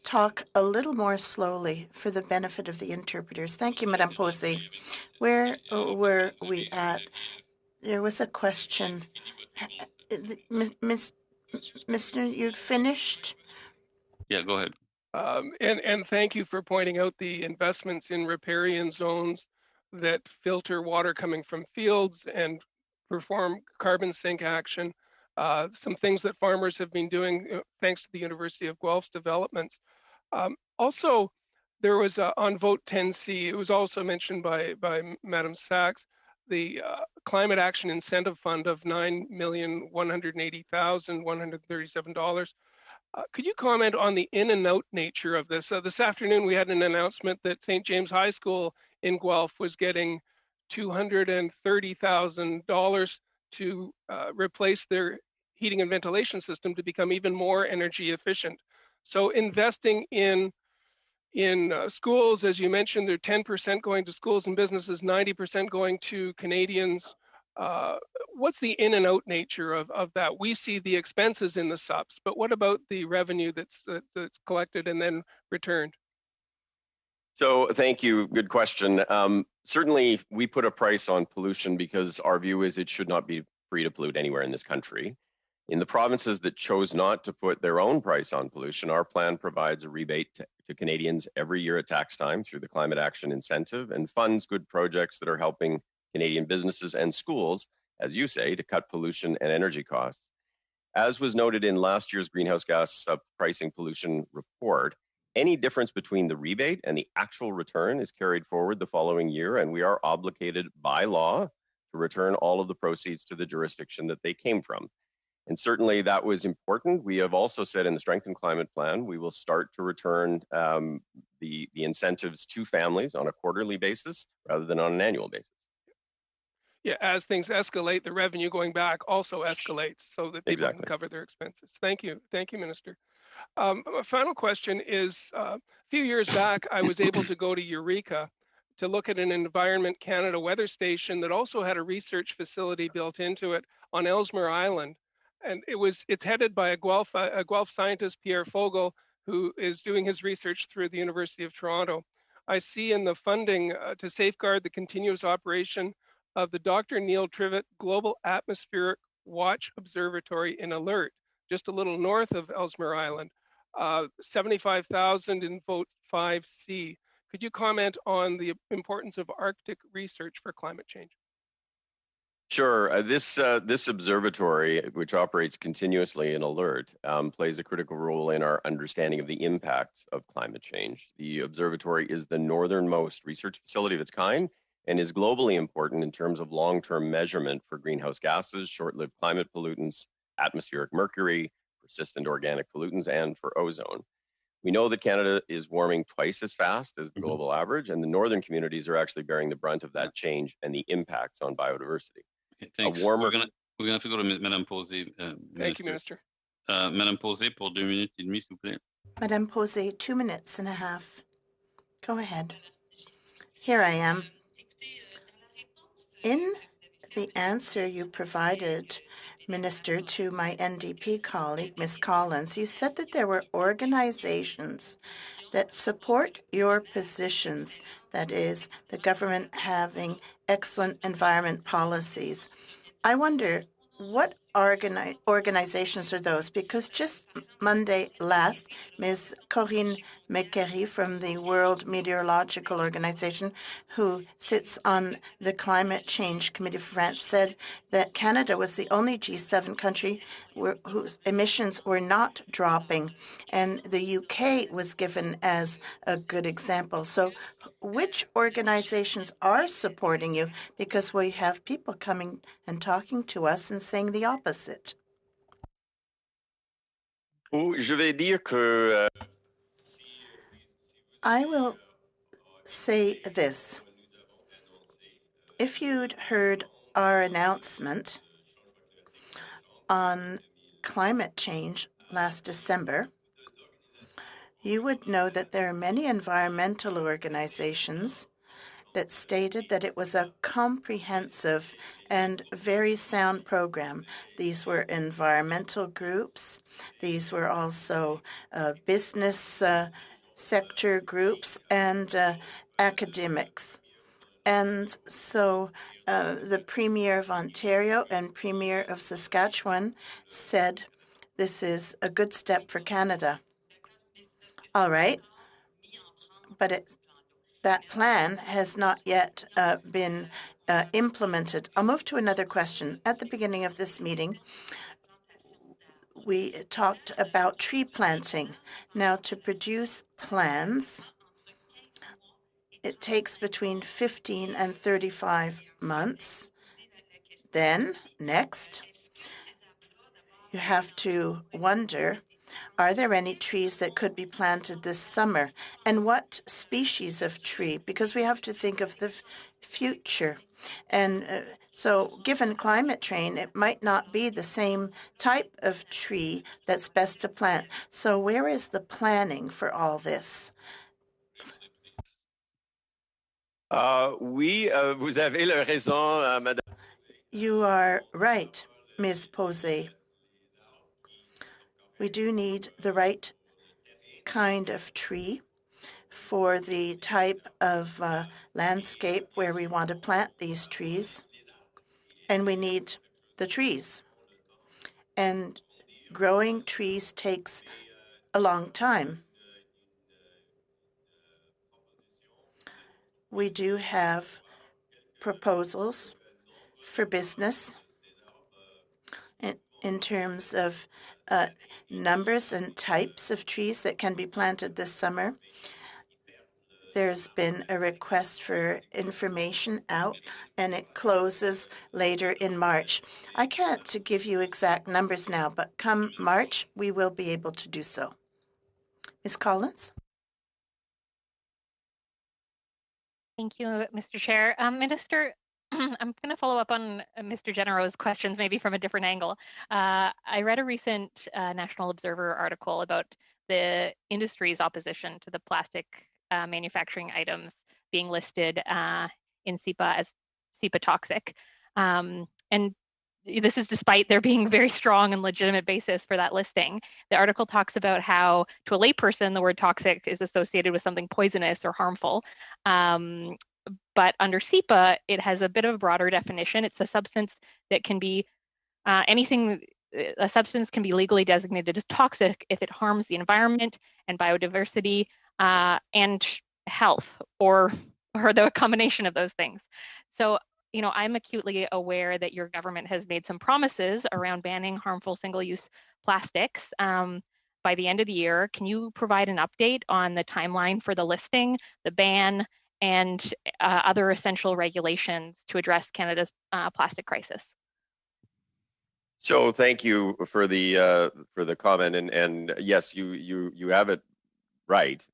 talk a little more slowly for the benefit of the interpreters? Thank you, Madame Posey. Where were we at? There was a question. Mr. You'd finished? Yeah, go ahead. And thank you for pointing out the investments in riparian zones that filter water coming from fields and perform carbon sink action. Some things that farmers have been doing thanks to the University of Guelph's developments. Also, there was on Vote 10C, it was also mentioned by Madam Sachs, the Climate Action Incentive Fund of $9,180,137. Could you comment on the in and out nature of this? This afternoon, we had an announcement that St. James High School in Guelph was getting $230,000 to replace their heating and ventilation system to become even more energy efficient. So investing in schools, as you mentioned, they're 10% going to schools and businesses, 90% going to Canadians. What's the in and out nature of that? We see the expenses in the subs, but what about the revenue that's collected and then returned? So thank you, good question. Certainly we put a price on pollution because our view is it should not be free to pollute anywhere in this country. In the provinces that chose not to put their own price on pollution, our plan provides a rebate to Canadians every year at tax time through the Climate Action Incentive and funds good projects that are helping Canadian businesses and schools, as you say, to cut pollution and energy costs. As was noted in last year's greenhouse gas pricing pollution report, any difference between the rebate and the actual return is carried forward the following year, and we are obligated by law to return all of the proceeds to the jurisdiction that they came from. And certainly that was important. We have also said in the Strengthened Climate Plan, we will start to return the incentives to families on a quarterly basis rather than on an annual basis. Yeah, as things escalate, the revenue going back also escalates so that people can cover their expenses. Thank you, Minister. My final question is, a few years back, I was able to go to Eureka to look at an Environment Canada weather station that also had a research facility built into it on Ellesmere Island. And it's headed by a Guelph scientist, Pierre Fogel, who is doing his research through the University of Toronto. I see in the funding to safeguard the continuous operation of the Dr. Neil Trivet Global Atmospheric Watch Observatory in Alert, just a little north of Ellesmere Island, 75,000 in Vote 5C. Could you comment on the importance of Arctic research for climate change? Sure. This observatory, which operates continuously in alert, plays a critical role in our understanding of the impacts of climate change. The observatory is the northernmost research facility of its kind and is globally important in terms of long-term measurement for greenhouse gases, short-lived climate pollutants, atmospheric mercury, persistent organic pollutants, and for ozone. We know that Canada is warming twice as fast as the global average, and the northern communities are actually bearing the brunt of that change and the impacts on biodiversity. Okay, thanks. Warmer... We're gonna have to go to Madame Posé. Thank you, Minister. Madame Posé, pour 2 minutes et demie, s'il vous plaît. Madame Posé, 2.5 minutes. Go ahead. Here I am. In the answer you provided, Minister, to my NDP colleague, Ms. Collins, you said that there were organizations that support your positions, that is, the government having excellent environment policies. I wonder, what organizations are those? Because just Monday last, Ms. Corinne McCary from the World Meteorological Organization, who sits on the Climate Change Committee for France, said that Canada was the only G7 country whose emissions were not dropping, and the UK was given as a good example. So which organizations are supporting you? Because we have people coming and talking to us and saying the opposite. I will say this. If you'd heard our announcement on climate change last December, you would know that there are many environmental organizations that stated that it was a comprehensive and very sound program. These were environmental groups. These were also business sector groups and academics. And so the Premier of Ontario and Premier of Saskatchewan said this is a good step for Canada. All right, but that plan has not yet been implemented. I'll move to another question. At the beginning of this meeting, we talked about tree planting. Now, to produce plans, it takes between 15 and 35 months. Then, next, you have to wonder, are there any trees that could be planted this summer? And what species of tree? Because we have to think of the future. And so given climate change, it might not be the same type of tree that's best to plant. So where is the planning for all this? Oui, vous avez raison, Madame. You are right, Ms. Posé. We do need the right kind of tree for the type of landscape where we want to plant these trees. And we need the trees. And growing trees takes a long time. We do have proposals for business in terms of numbers and types of trees that can be planted this summer. There's been a request for information out, and it closes later in March. I can't give you exact numbers now, but come March, we will be able to do so. Ms. Collins? Thank you, Mr. Chair. Minister, I'm going to follow up on Mr. Genero's questions, maybe from a different angle. I read a recent National Observer article about the industry's opposition to the plastic manufacturing items being listed in CEPA as CEPA toxic. And this is despite there being very strong and legitimate basis for that listing. The article talks about how, to a layperson, the word toxic is associated with something poisonous or harmful. But under CEPA, it has a bit of a broader definition. It's a substance that can be a substance can be legally designated as toxic if it harms the environment and biodiversity and health, or the combination of those things. So you know, I'm acutely aware that your government has made some promises around banning harmful single-use plastics by the end of the year. Can you provide an update on the timeline for the listing, the ban, and other essential regulations to address Canada's plastic crisis? So thank you for the comment, and yes, you have it right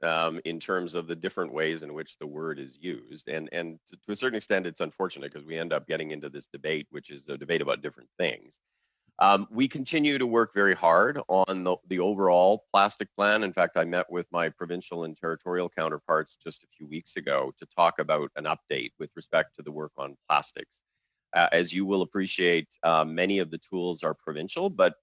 in terms of the different ways in which the word is used, and to a certain extent, it's unfortunate because we end up getting into this debate, which is a debate about different things. We continue to work very hard on the overall plastic plan. In fact, I met with my provincial and territorial counterparts just a few weeks ago to talk about an update with respect to the work on plastics. As you will appreciate, many of the tools are provincial, but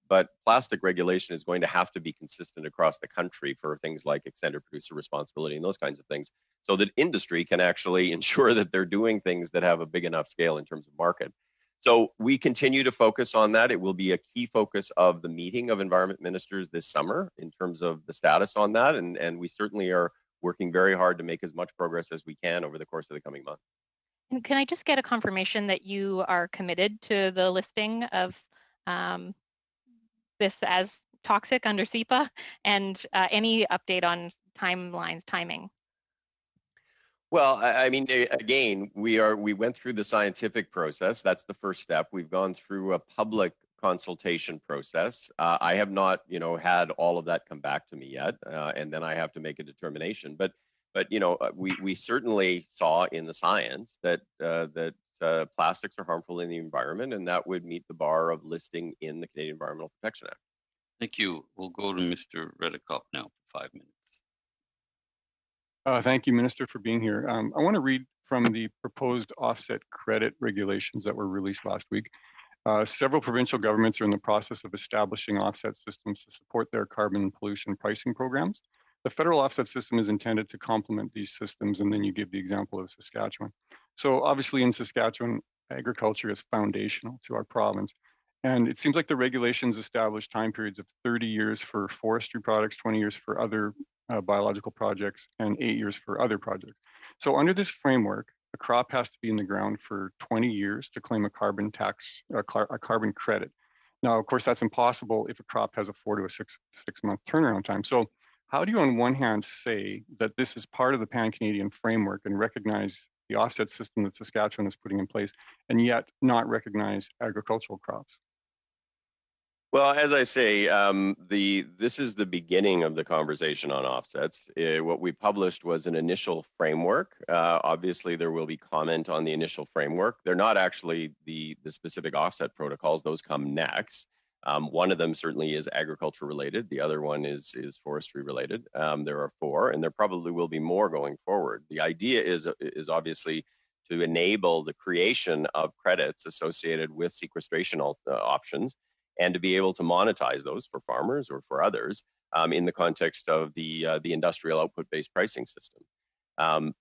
plastic regulation is going to have to be consistent across the country for things like extended producer responsibility and those kinds of things, so that industry can actually ensure that they're doing things that have a big enough scale in terms of market. So we continue to focus on that. It will be a key focus of the meeting of environment ministers this summer in terms of the status on that, and we certainly are working very hard to make as much progress as we can over the course of the coming months. And can I just get a confirmation that you are committed to the listing of this as toxic under CEPA, and any update on timelines, timing? Well, I mean, again, we went through the scientific process. That's the first step. We've gone through a public consultation process. I have not, had all of that come back to me yet, and then I have to make a determination. But we certainly saw in the science that plastics are harmful in the environment, and that would meet the bar of listing in the Canadian Environmental Protection Act. Thank you. We'll go to Mr. Redekop now for 5 minutes. Thank you, Minister, for being here. I want to read from the proposed offset credit regulations that were released last week. Several provincial governments are in the process of establishing offset systems to support their carbon and pollution pricing programs. The federal offset system is intended to complement these systems, and then you give the example of Saskatchewan. So obviously in Saskatchewan, agriculture is foundational to our province. And it seems like the regulations establish time periods of 30 years for forestry products, 20 years for other biological projects, and 8 years for other projects. So under this framework, a crop has to be in the ground for 20 years to claim a carbon tax, a carbon credit. Now, of course, that's impossible if a crop has a 4 to a 6 month turnaround time. So how do you on one hand say that this is part of the pan-Canadian framework and recognize the offset system that Saskatchewan is putting in place, and yet not recognize agricultural crops? Well, as I say, this is the beginning of the conversation on offsets. What we published was an initial framework. Obviously, there will be comment on the initial framework. They're not actually the specific offset protocols. Those come next. One of them certainly is agriculture related. The other one is forestry related. There are 4, and there probably will be more going forward. The idea is obviously to enable the creation of credits associated with sequestration options, and to be able to monetize those for farmers or for others in the context of the industrial output-based pricing system.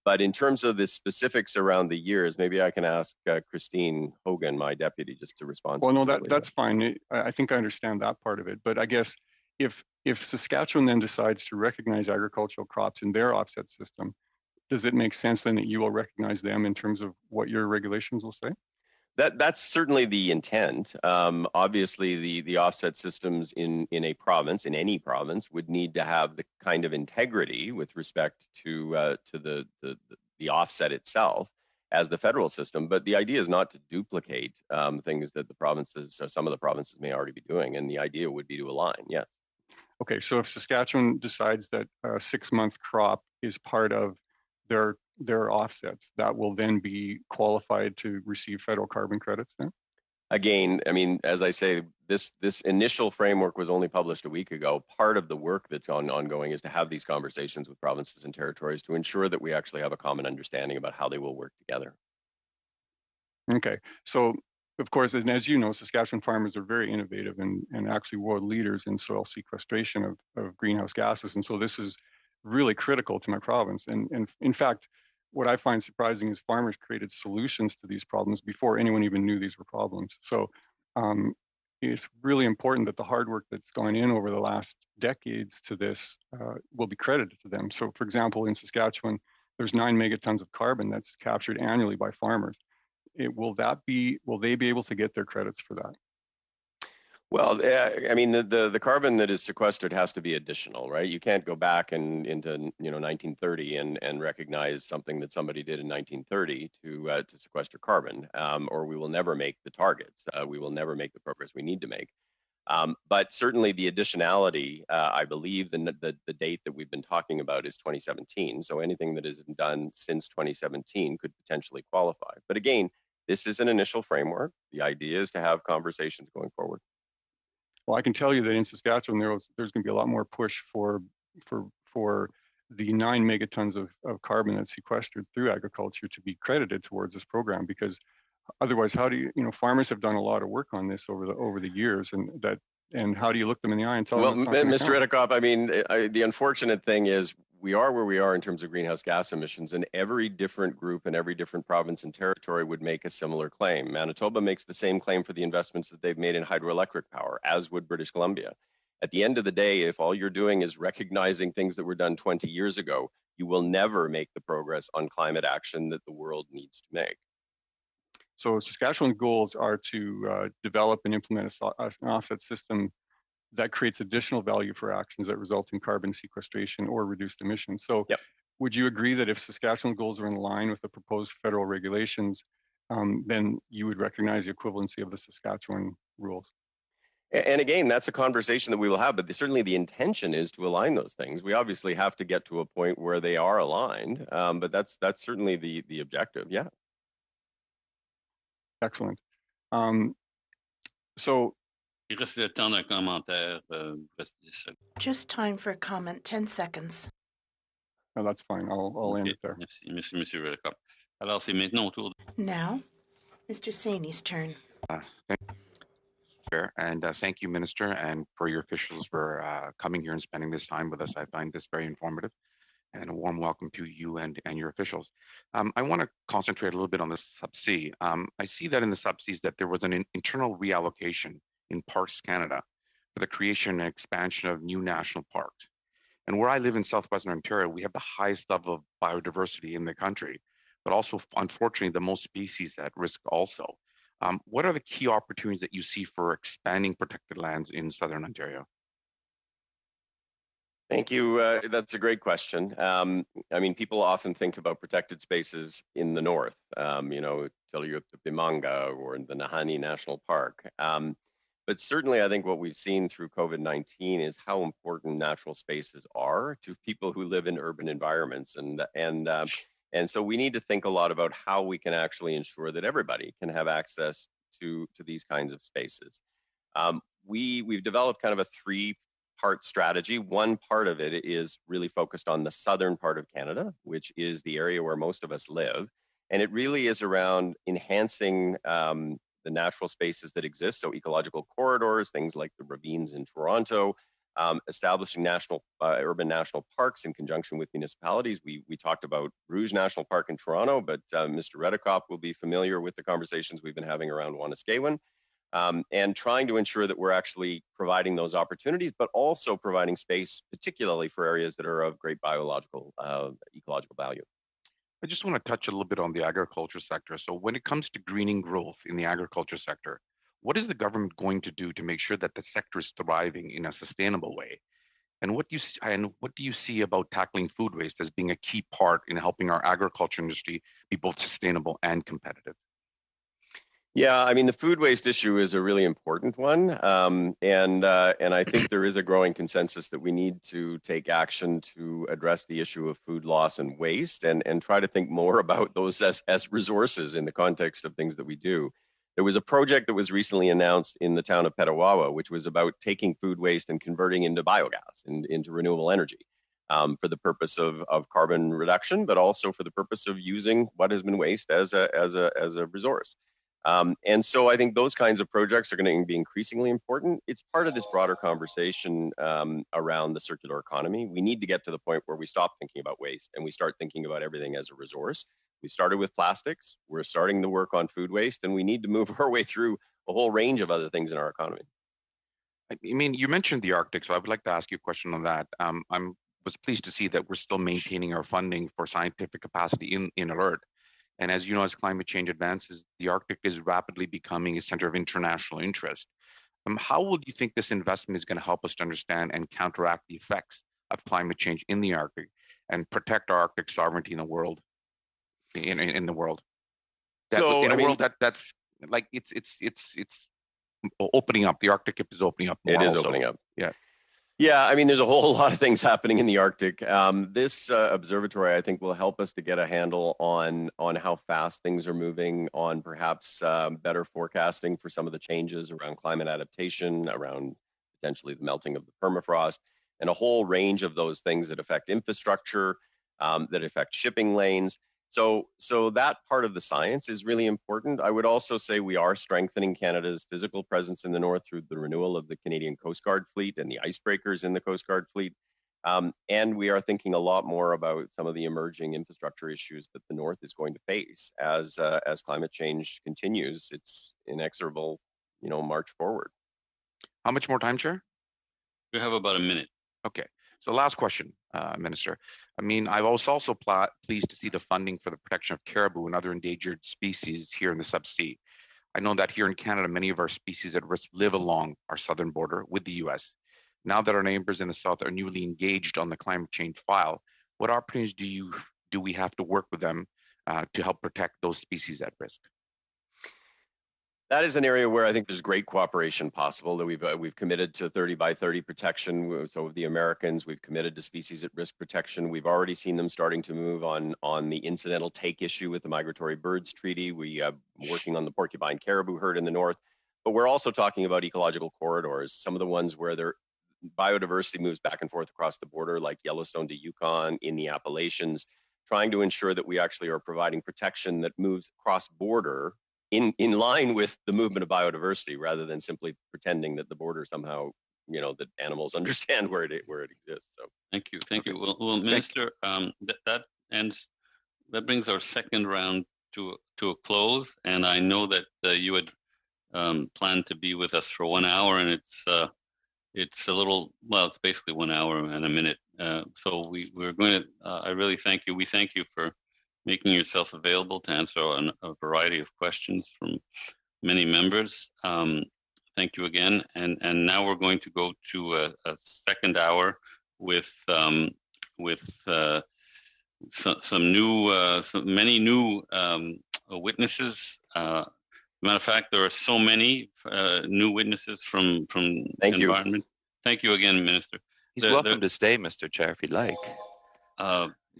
But in terms of the specifics around the years, maybe I can ask Christine Hogan, my deputy, just to respond. Well, no, that's fine. I think I understand that part of it. But I guess if Saskatchewan then decides to recognize agricultural crops in their offset system, does it make sense then that you will recognize them in terms of what your regulations will say? That's certainly the intent. Obviously, the offset systems in a province, in any province, would need to have the kind of integrity with respect to the offset itself as the federal system. But the idea is not to duplicate things that the provinces, or some of the provinces, may already be doing. And the idea would be to align. Yes. Okay. So if Saskatchewan decides that a 6-month crop is part of their offsets, that will then be qualified to receive federal carbon credits then? Again, I mean, as I say, this initial framework was only published a week ago. Part of the work that's ongoing is to have these conversations with provinces and territories to ensure that we actually have a common understanding about how they will work together. Okay. So, of course, and as you know, Saskatchewan farmers are very innovative and actually world leaders in soil sequestration of greenhouse gases. And so this is really critical to my province. And in fact, what I find surprising is farmers created solutions to these problems before anyone even knew these were problems. So it's really important that the hard work that's gone in over the last decades to this will be credited to them. So for example, in Saskatchewan, there's 9 megatons of carbon that's captured annually by farmers. will they be able to get their credits for that? Well, I mean, the carbon that is sequestered has to be additional, right? You can't go back into 1930 and recognize something that somebody did in 1930 to sequester carbon, or we will never make the targets. We will never make the progress we need to make. But certainly the additionality, I believe the date that we've been talking about is 2017. So anything that is done since 2017 could potentially qualify. But again, this is an initial framework. The idea is to have conversations going forward. Well, I can tell you that in Saskatchewan, there's going to be a lot more push for the 9 megatons of carbon that's sequestered through agriculture to be credited towards this program, because otherwise, how do farmers have done a lot of work on this over the years, and how do you look them in the eye and tell them? Well, Mr. Redekop, I mean, the unfortunate thing is we are where we are in terms of greenhouse gas emissions, and every different group and every different province and territory would make a similar claim. Manitoba makes the same claim for the investments that they've made in hydroelectric power, as would British Columbia. At the end of the day, if all you're doing is recognizing things that were done 20 years ago, you will never make the progress on climate action that the world needs to make. So Saskatchewan's goals are to develop and implement an offset system that creates additional value for actions that result in carbon sequestration or reduced emissions. So yep. Would you agree that if Saskatchewan goals are in line with the proposed federal regulations, then you would recognize the equivalency of the Saskatchewan rules? And again, that's a conversation that we will have, but certainly the intention is to align those things. We obviously have to get to a point where they are aligned, but that's certainly the objective, yeah. Excellent. So Il reste le temps d'un commentaire. Just time for a comment, 10 seconds. No, that's fine. I'll end it there. Merci, Monsieur Redekop. Alors, c'est maintenant autour. Now, Mr. Saini's turn. Thank you, Chair, and thank you, Minister, and for your officials for coming here and spending this time with us. I find this very informative, and a warm welcome to you and your officials. I want to concentrate a little bit on the Sub-C. I see that in the Sub-Cs that there was an internal reallocation in Parks Canada for the creation and expansion of new national parks. And where I live in southwestern Ontario, we have the highest level of biodiversity in the country, but also, unfortunately, the most species at risk also. What are the key opportunities that you see for expanding protected lands in southern Ontario? Thank you. That's a great question. I mean, people often think about protected spaces in the north, Tiliup-Bimanga or the Nahanni National Park. But certainly, I think what we've seen through COVID-19 is how important natural spaces are to people who live in urban environments. And so we need to think a lot about how we can actually ensure that everybody can have access to these kinds of spaces. We've developed kind of a three-part strategy. One part of it is really focused on the southern part of Canada, which is the area where most of us live. And it really is around enhancing the natural spaces that exist, so ecological corridors, things like the ravines in Toronto, establishing urban national parks in conjunction with municipalities. We talked about Rouge National Park in Toronto, but Mr. Redekop will be familiar with the conversations we've been having around Wanuskewin, and trying to ensure that we're actually providing those opportunities, but also providing space, particularly for areas that are of great ecological value. I just want to touch a little bit on the agriculture sector. So when it comes to greening growth in the agriculture sector, what is the government going to do to make sure that the sector is thriving in a sustainable way? And what do you see about tackling food waste as being a key part in helping our agriculture industry be both sustainable and competitive? Yeah, I mean, the food waste issue is a really important one. And I think there is a growing consensus that we need to take action to address the issue of food loss and waste and try to think more about those as resources in the context of things that we do. There was a project that was recently announced in the town of Petawawa, which was about taking food waste and converting into biogas, into renewable energy, for the purpose of carbon reduction, but also for the purpose of using what has been waste as a resource. And so I think those kinds of projects are going to be increasingly important. It's part of this broader conversation around the circular economy. We need to get to the point where we stop thinking about waste and we start thinking about everything as a resource. We started with plastics, we're starting the work on food waste, and we need to move our way through a whole range of other things in our economy. I mean, you mentioned the Arctic, so I would like to ask you a question on that. I was pleased to see that we're still maintaining our funding for scientific capacity in Alert. And as you know, as climate change advances, the Arctic is rapidly becoming a center of international interest. How would you think this investment is going to help us to understand and counteract the effects of climate change in the Arctic and protect our Arctic sovereignty in the world? In the world, So in a I mean, world that's like it's opening up. The Arctic is opening up more. It is also. opening up. Yeah. Yeah, I mean, there's a whole lot of things happening in the Arctic. This observatory, I think, will help us to get a handle on how fast things are moving, on perhaps better forecasting for some of the changes around climate adaptation, around potentially the melting of the permafrost, and a whole range of those things that affect infrastructure, that affect shipping lanes. So that part of the science is really important. I would also say we are strengthening Canada's physical presence in the north through the renewal of the Canadian Coast Guard fleet and the icebreakers in the Coast Guard fleet. And we are thinking a lot more about some of the emerging infrastructure issues that the north is going to face as climate change continues its inexorable, march forward. How much more time, Chair? We have about a minute. Okay. So last question, Minister. I mean, I was also pleased to see the funding for the protection of caribou and other endangered species here in the subsea. I know that here in Canada, many of our species at risk live along our southern border with the US. Now that our neighbors in the south are newly engaged on the climate change file, what opportunities do we have to work with them to help protect those species at risk? That is an area where I think there's great cooperation possible. That we've committed to 30 by 30 protection. So the Americans, we've committed to species at risk protection. We've already seen them starting to move on the incidental take issue with the Migratory Birds Treaty. We are working on the porcupine caribou herd in the north, but we're also talking about ecological corridors. Some of the ones where their biodiversity moves back and forth across the border, like Yellowstone to Yukon in the Appalachians, trying to ensure that we actually are providing protection that moves cross border in line with the movement of biodiversity, rather than simply pretending that the border somehow, that animals understand where it exists. So thank you. Well, Minister, that brings our second round to a close, and I know that you had planned to be with us for 1 hour, and it's a little, well, it's basically 1 hour and a minute. So we're going to. I really thank you. We thank you for making yourself available to answer a variety of questions from many members. Thank you again. And now we're going to go to a second hour with many new witnesses. Matter of fact, there are so many new witnesses from environment. Thank you again, Minister. He's welcome to stay, Mr. Chair, if he'd like.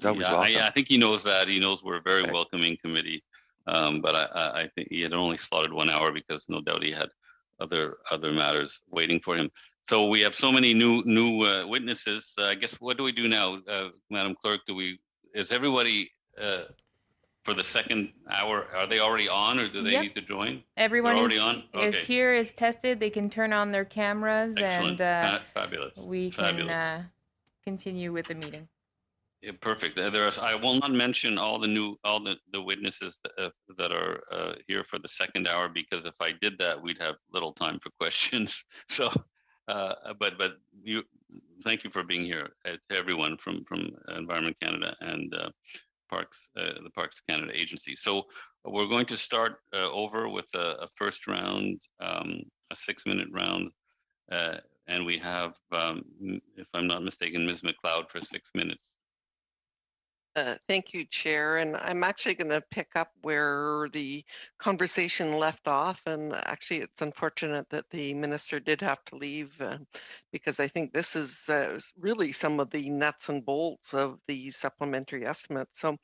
I think he knows that. He knows we're a very welcoming committee. But I think he had only slotted 1 hour because no doubt he had other matters waiting for him. So we have so many new witnesses. I guess what do we do now, Madam Clerk? Is everybody for the second hour? Are they already on, or do they need to join? Everyone is here, is tested. They can turn on their cameras. Excellent. And fabulous. We can continue with the meeting. Yeah, perfect. I will not mention all the witnesses that are here for the second hour, because if I did that, we'd have little time for questions. So, but thank you for being here, to everyone from Environment Canada and the Parks Canada Agency. So we're going to start over with a first round, a 6-minute round, and we have, if I'm not mistaken, Ms. McLeod for 6 minutes. Thank you, Chair. And I'm actually going to pick up where the conversation left off. And actually, it's unfortunate that the minister did have to leave, because I think this is really some of the nuts and bolts of the supplementary estimates. So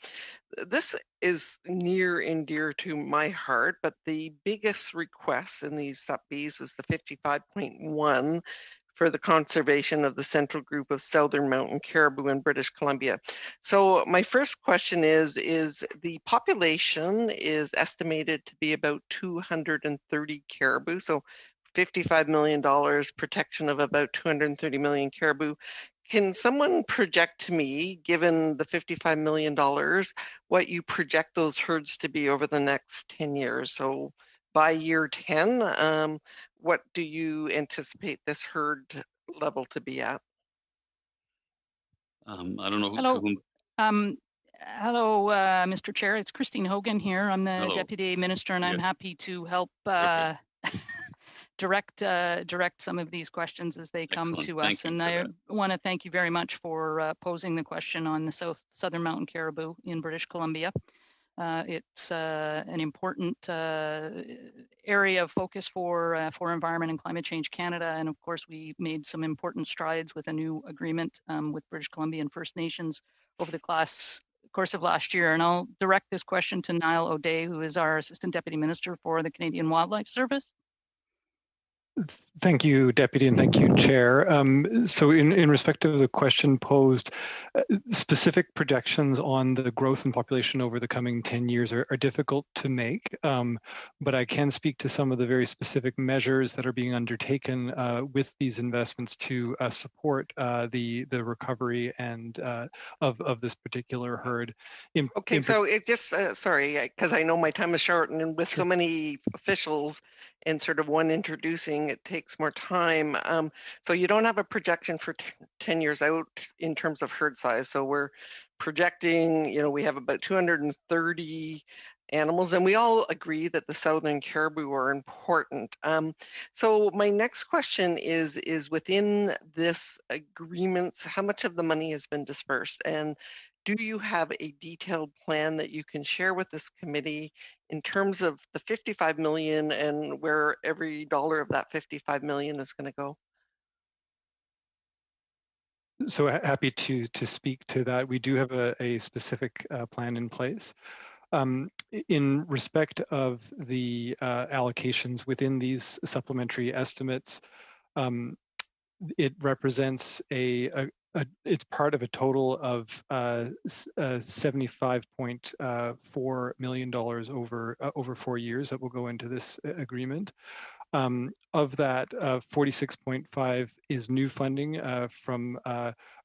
this is near and dear to my heart, but the biggest request in these sub-Bs was the 55.1 for the conservation of the central group of southern mountain caribou in British Columbia. So my first question is the population is estimated to be about 230 caribou. So $55 million, protection of about 230 million caribou. Can someone project to me, given the $55 million, what you project those herds to be over the next 10 years? So by year 10, what do you anticipate this herd level to be at? I don't know. Hello. Hello, Mr. Chair. It's Christine Hogan here. I'm the Hello. Deputy Minister, and I'm happy to help direct some of these questions as they come to us. And I want to thank you very much for posing the question on the southern mountain caribou in British Columbia. It's an important area of focus for Environment and Climate Change Canada, and of course we made some important strides with a new agreement with British Columbian First Nations over the course of last year. And I'll direct this question to Niall O'Day, who is our Assistant Deputy Minister for the Canadian Wildlife Service. Thank you, Deputy, and thank you, Chair. So in respect of the question posed, specific projections on the growth in population over the coming 10 years are difficult to make, but I can speak to some of the very specific measures that are being undertaken with these investments to support the recovery and of this particular herd. So it just, sorry, because I know my time is short, and with so many officials and sort of one introducing, it takes more time. So you don't have a projection for 10 years out in terms of herd size. So we're projecting, we have about 230 animals, and we all agree that the southern caribou are important. So my next question is within this agreement, how much of the money has been dispersed? And do you have a detailed plan that you can share with this committee in terms of the 55 million and where every dollar of that 55 million is going to go? So happy to speak to that. We do have a specific plan in place. In respect of the allocations within these supplementary estimates, it represents it's part of a total of $75.4 million over 4 years that will go into this agreement. Of that, 46.5 is new funding from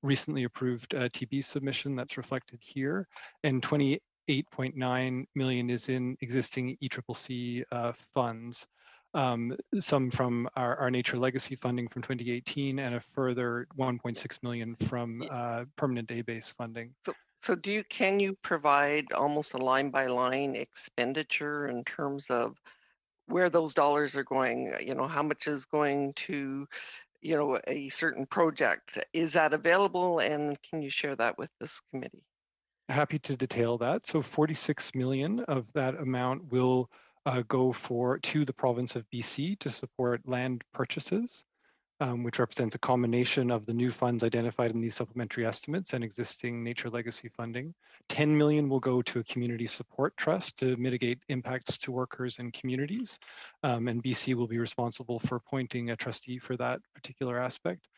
recently approved TB submission that's reflected here, and 28.9 million is in existing ECCC funds. Some from our Nature Legacy funding from 2018, and a further 1.6 million from permanent day-based funding. So can you provide almost a line-by-line expenditure in terms of where those dollars are going? How much is going to, a certain project? Is that available, and can you share that with this committee? Happy to detail that. So 46 million of that amount will go to the province of BC to support land purchases, which represents a combination of the new funds identified in these supplementary estimates and existing Nature Legacy funding. 10 million will go to a community support trust to mitigate impacts to workers and communities, and BC will be responsible for appointing a trustee for that particular aspect.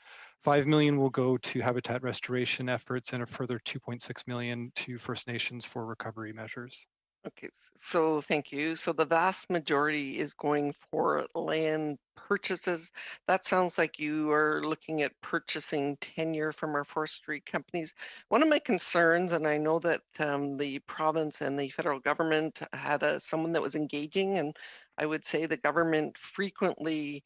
5 million will go to habitat restoration efforts, and a further 2.6 million to First Nations for recovery measures. Okay, so thank you. So the vast majority is going for land purchases. That sounds like you are looking at purchasing tenure from our forestry companies. One of my concerns, and I know that the province and the federal government had someone that was engaging, and I would say the government frequently,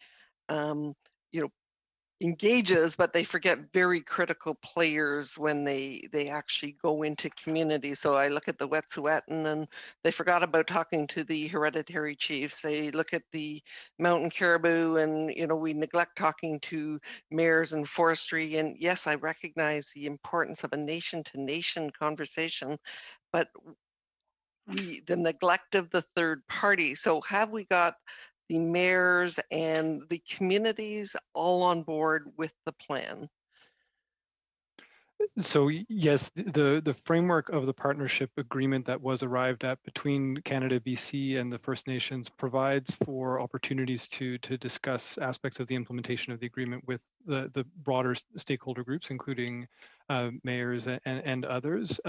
engages, but they forget very critical players when they actually go into communities. So I look at the Wet'suwet'en, and they forgot about talking to the hereditary chiefs. They look at the mountain caribou, and we neglect talking to mayors and forestry. And yes, I recognize the importance of a nation-to-nation conversation, but the neglect of the third party. So have we got the mayors and the communities all on board with the plan? So yes, the framework of the partnership agreement that was arrived at between Canada, BC, and the First Nations provides for opportunities to discuss aspects of the implementation of the agreement with the broader stakeholder groups, including mayors and others.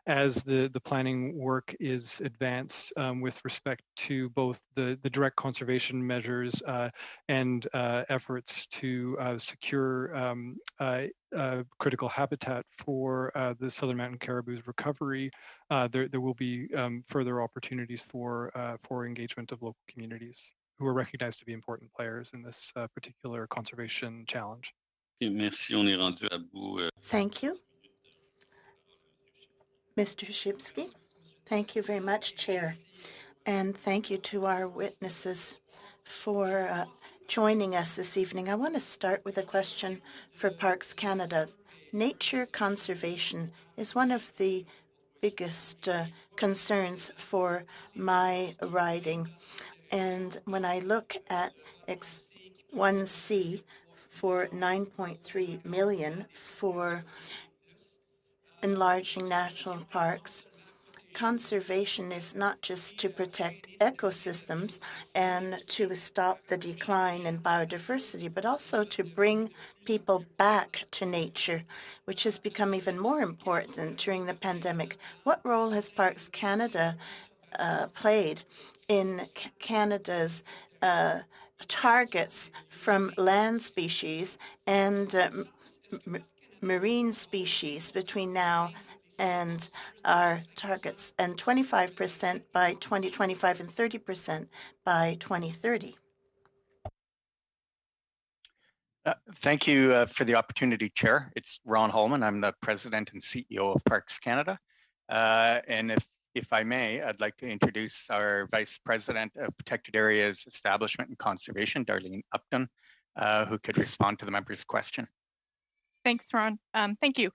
As the planning work is advanced with respect to both the direct conservation measures and efforts to secure critical habitat for the southern mountain caribou's recovery, there will be further opportunities for engagement of local communities who are recognized to be important players in this particular conservation challenge. Thank you. Mr. Shipsky. Thank you very much, Chair. And thank you to our witnesses for joining us this evening. I want to start with a question for Parks Canada. Nature conservation is one of the biggest concerns for my riding. And when I look at X1C for 9.3 million for enlarging national parks, conservation is not just to protect ecosystems and to stop the decline in biodiversity, but also to bring people back to nature, which has become even more important during the pandemic. What role has Parks Canada played in Canada's targets from land species and marine species between now and our targets, and 25% by 2025 and 30% by 2030? Thank you for the opportunity, Chair. It's Ron Holman. I'm the President and CEO of Parks Canada. And if I may, I'd like to introduce our Vice President of Protected Areas Establishment and Conservation, Darlene Upton, who could respond to the member's question. Thanks, Ron. Thank you.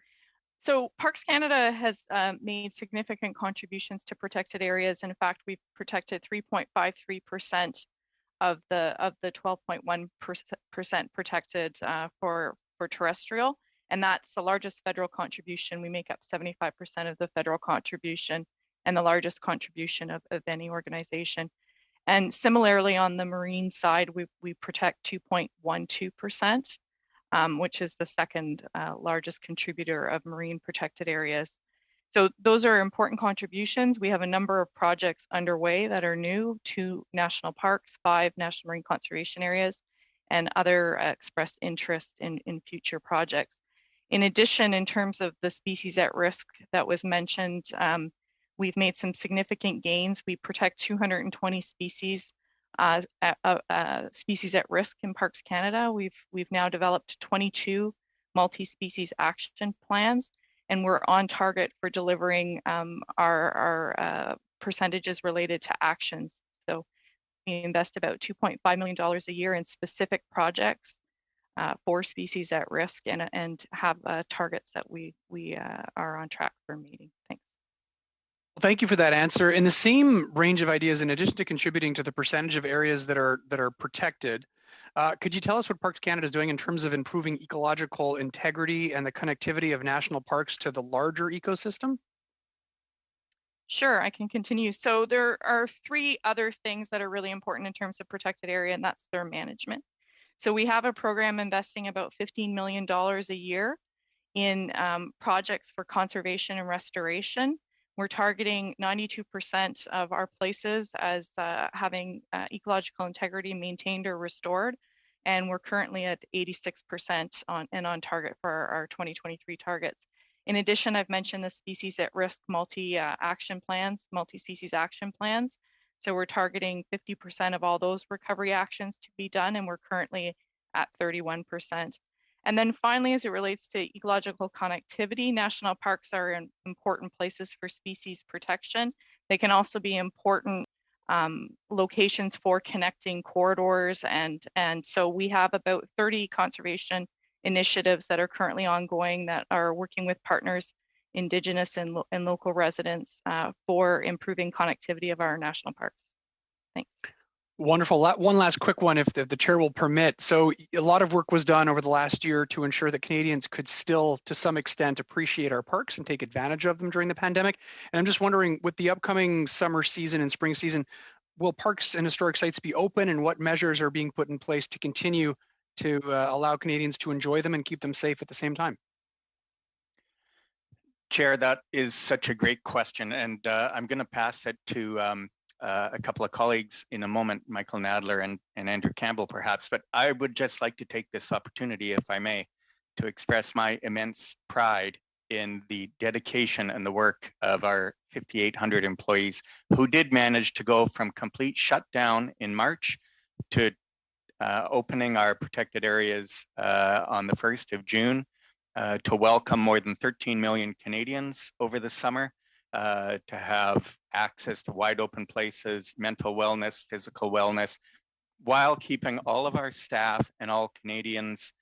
So Parks Canada has made significant contributions to protected areas. In fact, we've protected 3.53% of the 12.1% protected for terrestrial, and that's the largest federal contribution. We make up 75% of the federal contribution and the largest contribution of any organization. And similarly, on the marine side, we protect 2.12%. Which is the second largest contributor of marine protected areas. So those are important contributions. We have a number of projects underway that are new: 2 national parks, 5 national marine conservation areas, and other expressed interest in future projects. In addition, in terms of the species at risk that was mentioned, we've made some significant gains. We protect 220 species. Species at risk in Parks Canada. We've now developed 22 multi-species action plans, and we're on target for delivering our percentages related to actions. So we invest about $2.5 million a year in specific projects for species at risk, and have targets that we are on track for meeting. Thanks. Well, thank you for that answer. In the same range of ideas, in addition to contributing to the percentage of areas that are protected, could you tell us what Parks Canada is doing in terms of improving ecological integrity and the connectivity of national parks to the larger ecosystem? Sure, I can continue. So there are 3 other things that are really important in terms of protected area, and that's their management. So we have a program investing about $15 million a year in projects for conservation and restoration. We're targeting 92% of our places as having ecological integrity maintained or restored, and we're currently at 86% on target for our 2023 targets. In addition, I've mentioned the species at risk multi-species action plans. So we're targeting 50% of all those recovery actions to be done, and we're currently at 31%. And then finally, as it relates to ecological connectivity, national parks are important places for species protection. They can also be important locations for connecting corridors, and so we have about 30 conservation initiatives that are currently ongoing that are working with partners, Indigenous and local residents for improving connectivity of our national parks. Thanks. Wonderful. One last quick one, if the chair will permit. So a lot of work was done over the last year to ensure that Canadians could still, to some extent, appreciate our parks and take advantage of them during the pandemic. And I'm just wondering, with the upcoming summer season and spring season, will parks and historic sites be open, and what measures are being put in place to continue to allow Canadians to enjoy them and keep them safe at the same time? Chair, that is such a great question, and I'm going to pass it to a couple of colleagues in a moment, Michael Nadler and Andrew Campbell perhaps, but I would just like to take this opportunity, if I may, to express my immense pride in the dedication and the work of our 5,800 employees who did manage to go from complete shutdown in March to opening our protected areas on the 1st of June to welcome more than 13 million Canadians over the summer. to have access to wide open places, mental wellness, physical wellness, while keeping all of our staff and all Canadians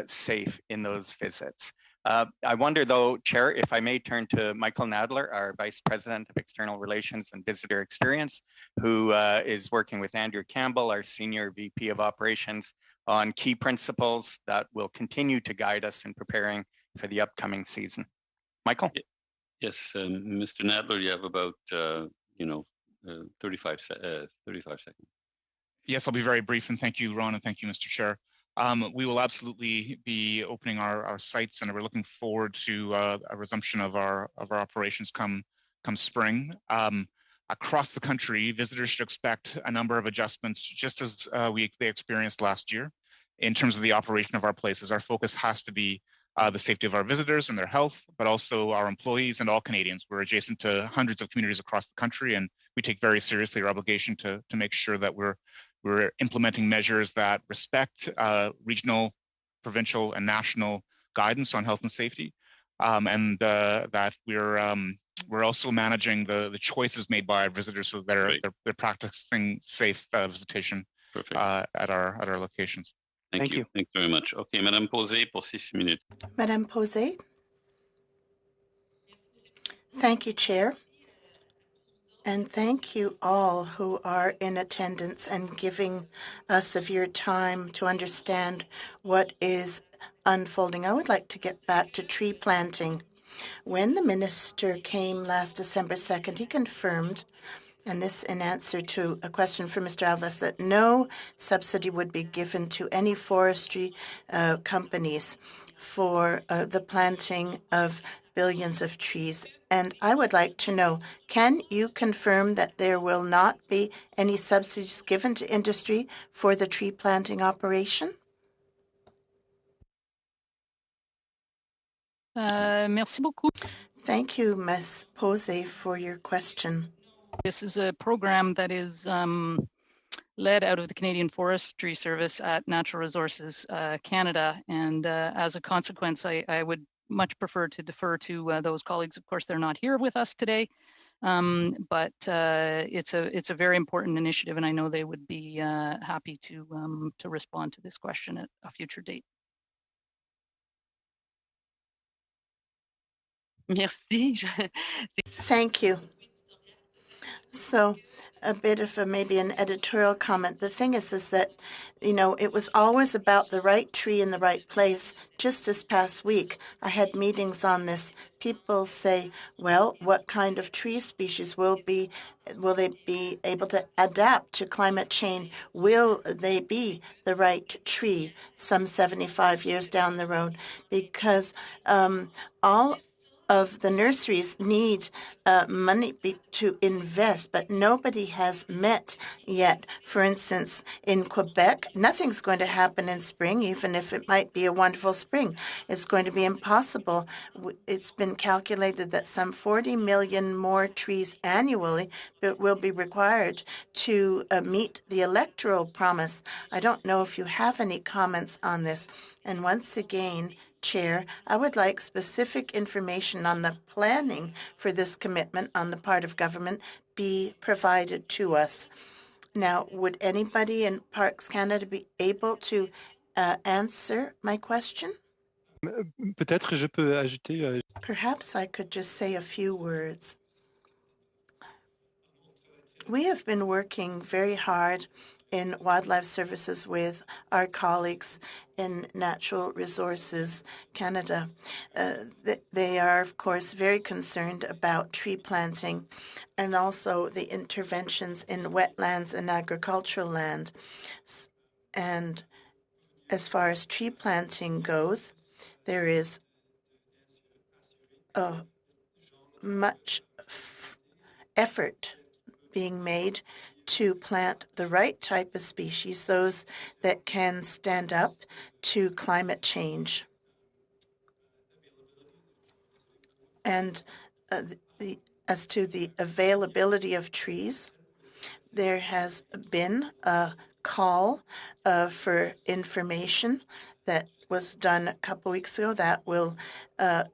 safe in those visits. I wonder though, Chair, if I may turn to Michael Nadler, our Vice President of External Relations and Visitor Experience, who is working with Andrew Campbell, our Senior VP of Operations, on key principles that will continue to guide us in preparing for the upcoming season. Michael? Yes, Mr. Nadler, you have about, 35 seconds. Yes, I'll be very brief, and thank you, Ron, and thank you, Mr. Chair. We will absolutely be opening our sites, and we're looking forward to a resumption of our operations come spring. Across the country, visitors should expect a number of adjustments, just as they experienced last year. In terms of the operation of our places, our focus has to be the safety of our visitors and their health, but also our employees and all Canadians. We're adjacent to hundreds of communities across the country, and we take very seriously our obligation to make sure that we're implementing measures that respect regional, provincial, and national guidance on health and safety, and that we're also managing the choices made by our visitors so that they're practicing safe visitation at our locations. Thank you. Thank you very much. Okay, Madame Posé pour 6 minutes. Madame Posé. Thank you, Chair. And thank you all who are in attendance and giving us of your time to understand what is unfolding. I would like to get back to tree planting. When the minister came last December 2nd, he confirmed, and this in answer to a question from Mr. Alves, that no subsidy would be given to any forestry companies for the planting of billions of trees. And I would like to know, can you confirm that there will not be any subsidies given to industry for the tree planting operation? Merci beaucoup. Thank you, Ms. Posé, for your question. This is a program that is led out of the Canadian Forestry Service at Natural Resources Canada, and as a consequence, I would much prefer to defer to those colleagues. Of course, they're not here with us today, but it's a very important initiative, and I know they would be happy to respond to this question at a future date. Merci. Thank you. So a bit of maybe an editorial comment. The thing is that, it was always about the right tree in the right place. Just this past week, I had meetings on this. People say, well, what kind of tree species will they be able to adapt to climate change? Will they be the right tree some 75 years down the road? Because all of the nurseries need money to invest, but nobody has met yet. For instance, in Quebec, nothing's going to happen in spring, even if it might be a wonderful spring. It's going to be impossible. It's been calculated that some 40 million more trees annually will be required to meet the electoral promise. I don't know if you have any comments on this. And once again, Chair, I would like specific information on the planning for this commitment on the part of government be provided to us. Now, would anybody in Parks Canada be able to answer my question? Peut-être je peux ajouter. Perhaps I could just say a few words. We have been working very hard in Wildlife Services with our colleagues in Natural Resources Canada. They are, of course, very concerned about tree planting and also the interventions in wetlands and agricultural land. And as far as tree planting goes, there is much effort being made to plant the right type of species, those that can stand up to climate change. And as to the availability of trees, there has been a call for information that was done a couple weeks ago. That will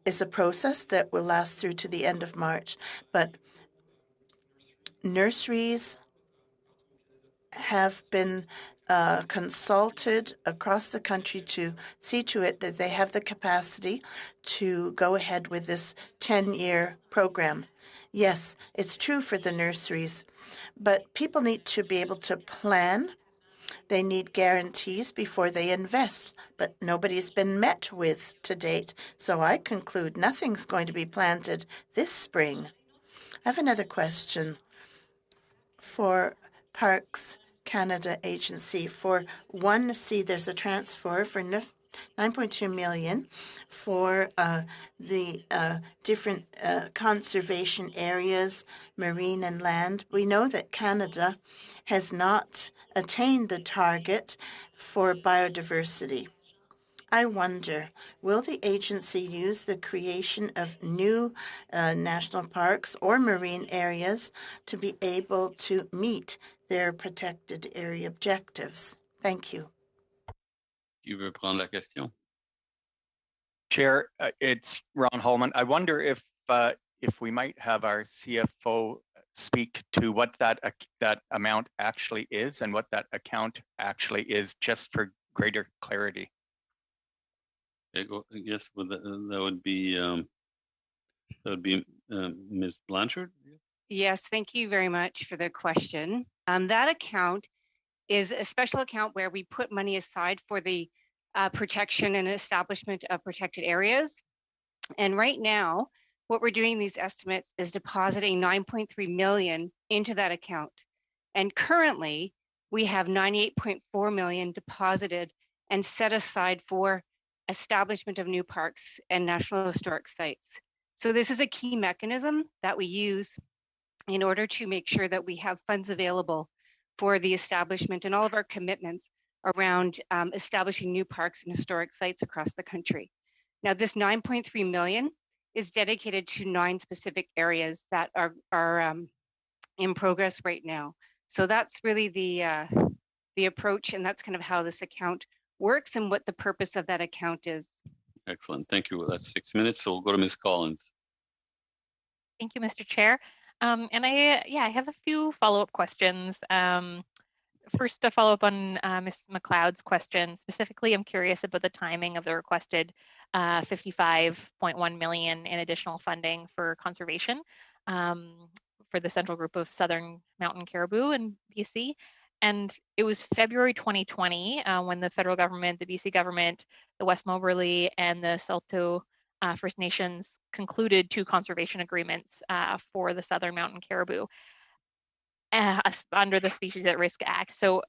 is a process that will last through to the end of March. But nurseries have been consulted across the country to see to it that they have the capacity to go ahead with this 10-year program. Yes, it's true for the nurseries, but people need to be able to plan. They need guarantees before they invest, but nobody's been met with to date. So I conclude nothing's going to be planted this spring. I have another question for Parks Canada Agency. For 1C, there's a transfer for 9.2 million for the different conservation areas, marine and land. We know that Canada has not attained the target for biodiversity. I wonder, will the agency use the creation of new national parks or marine areas to be able to meet their protected area objectives? Thank you. Qui veut prendre la question? Chair, it's Ron Holman. I wonder if we might have our CFO speak to what that amount actually is and what that account actually is, just for greater clarity. Yes, that would be Ms. Blanchard. Yes, thank you very much for the question. That account is a special account where we put money aside for the protection and establishment of protected areas. And right now, what we're doing in these estimates is depositing 9.3 million into that account. And currently, we have 98.4 million deposited and set aside for establishment of new parks and national historic sites. So this is a key mechanism that we use in order to make sure that we have funds available for the establishment and all of our commitments around establishing new parks and historic sites across the country. Now, this 9.3 million is dedicated to 9 specific areas that are in progress right now. So that's really the approach, and that's kind of how this account works and what the purpose of that account is. Excellent. Thank you. That's 6 minutes. So we'll go to Ms. Collins. Thank you, Mr. Chair. And I have a few follow-up questions. First, to follow up on Ms. McLeod's question, specifically, I'm curious about the timing of the requested 55.1 million in additional funding for conservation for the Central Group of Southern Mountain Caribou in BC. And it was February 2020 when the federal government, the BC government, the West Moberly, and the Saulteaux First Nations concluded 2 conservation agreements for the Southern Mountain Caribou under the Species at Risk Act. So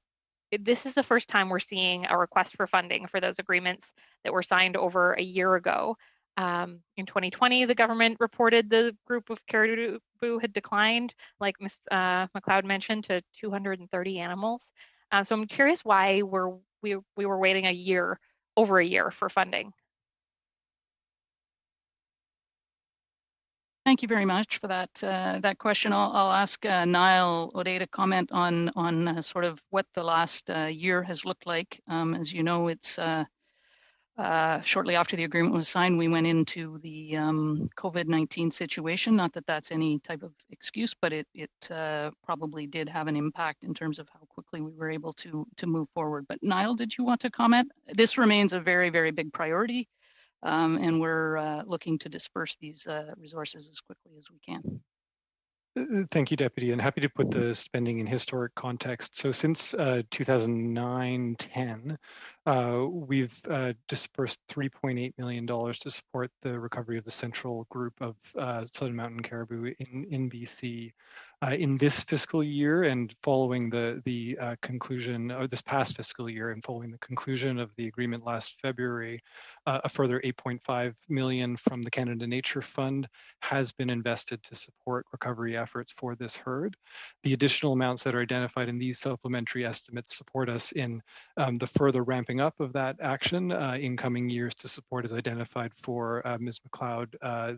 this is the first time we're seeing a request for funding for those agreements that were signed over a year ago. In 2020, the government reported the group of caribou had declined, like Ms. McLeod mentioned, to 230 animals. So I'm curious why we were waiting over a year for funding. Thank you very much for that question. I'll ask Niall O'Day to comment on sort of what the last year has looked like. As you know, it's shortly after the agreement was signed, we went into the COVID-19 situation. Not that that's any type of excuse, but it probably did have an impact in terms of how quickly we were able to move forward. But Niall, did you want to comment? This remains a very, very big priority. And we're looking to disperse these resources as quickly as we can. Thank you, Deputy, and happy to put the spending in historic context. So since 2009-10, we've dispersed $3.8 million to support the recovery of the Central Group of Southern Mountain Caribou in BC. In this fiscal year and following the conclusion, or this past fiscal year and following the conclusion of the agreement last February, a further $8.5 million from the Canada Nature Fund has been invested to support recovery efforts for this herd. The additional amounts that are identified in these supplementary estimates support us in the further ramping up of that action in coming years to support, as identified for Ms. McLeod,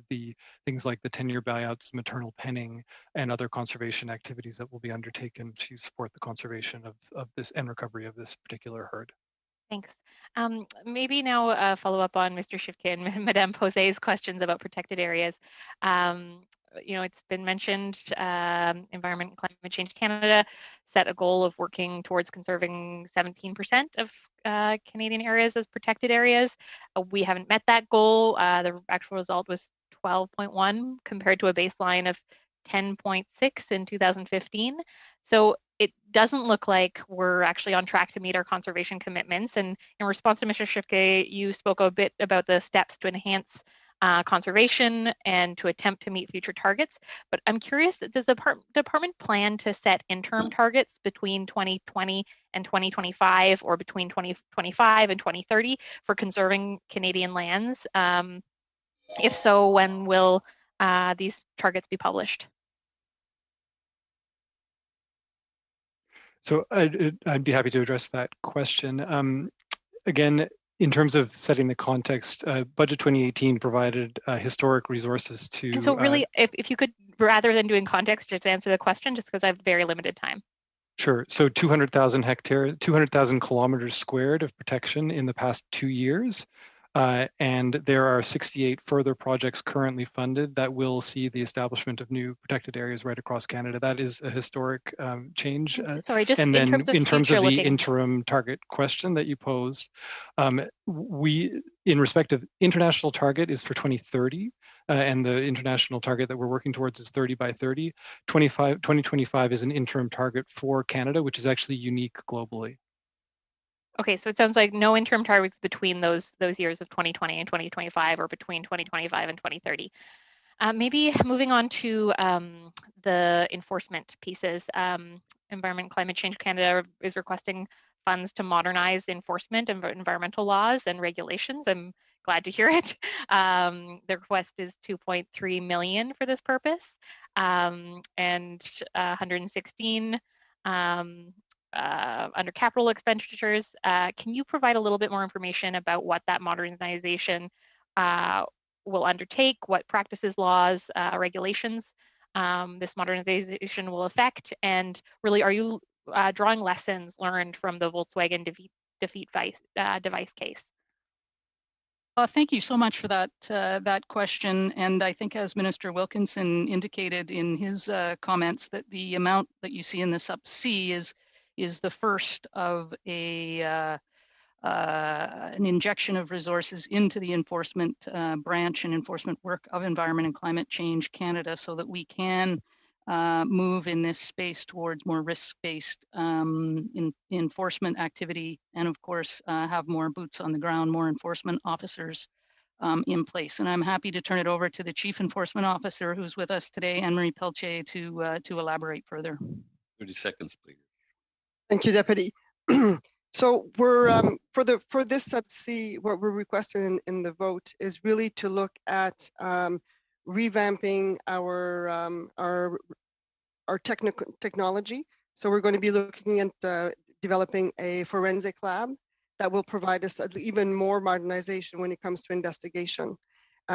the things like the 10-year buyouts, maternal penning, and other conservation activities that will be undertaken to support the conservation of this and recovery of this particular herd. Thanks. Maybe now follow up on Mr. Shifke and Madame Pose's questions about protected areas. You know, it's been mentioned, Environment and Climate Change Canada set a goal of working towards conserving 17% of Canadian areas as protected areas. We haven't met that goal. The actual result was 12.1 compared to a baseline of 10.6 in 2015. So it doesn't look like we're actually on track to meet our conservation commitments. And in response to Mr. Shifke, you spoke a bit about the steps to enhance conservation and to attempt to meet future targets. But I'm curious, does the department plan to set interim targets between 2020 and 2025 or between 2025 and 2030 for conserving Canadian lands? If so, when will these targets be published? So I'd be happy to address that question. Again, in terms of setting the context, Budget 2018 provided historic resources to. And so really, if you could, rather than doing context, just answer the question, just because I have very limited time. Sure. So 200,000 hectares, 200,000 kilometers squared of protection in the past 2 years. And there are 68 further projects currently funded that will see the establishment of new protected areas right across Canada. That is a historic change. Sorry, just and then in terms of the interim target question that you posed, we, in respect of international target, is for 2030. And the international target that we're working towards is 30 by 30. 2025 is an interim target for Canada, which is actually unique globally. Okay, so it sounds like no interim targets between those years of 2020 and 2025, or between 2025 and 2030. Maybe moving on to the enforcement pieces. Environment and Climate Change Canada is requesting funds to modernize enforcement of environmental laws and regulations. I'm glad to hear it. The request is 2.3 million for this purpose, and 116 under capital expenditures. Can you provide a little bit more information about what that modernization will undertake, what practices, laws, regulations this modernization will affect, and really, are you drawing lessons learned from the Volkswagen device case? Thank you so much for that question. And I think, as Minister Wilkinson indicated in his comments, that the amount that you see in the Sub C is the first of an injection of resources into the enforcement branch and enforcement work of Environment and Climate Change Canada, so that we can move in this space towards more risk-based enforcement activity, and of course have more boots on the ground, more enforcement officers in place. And I'm happy to turn it over to the Chief Enforcement Officer who's with us today, Anne-Marie Pelletier, to elaborate further. 30 seconds, please. Thank you, Deputy. So we're for this Sub C, what we're requesting in the vote is really to look at revamping our technology. So we're going to be looking at developing a forensic lab that will provide us even more modernization when it comes to investigation.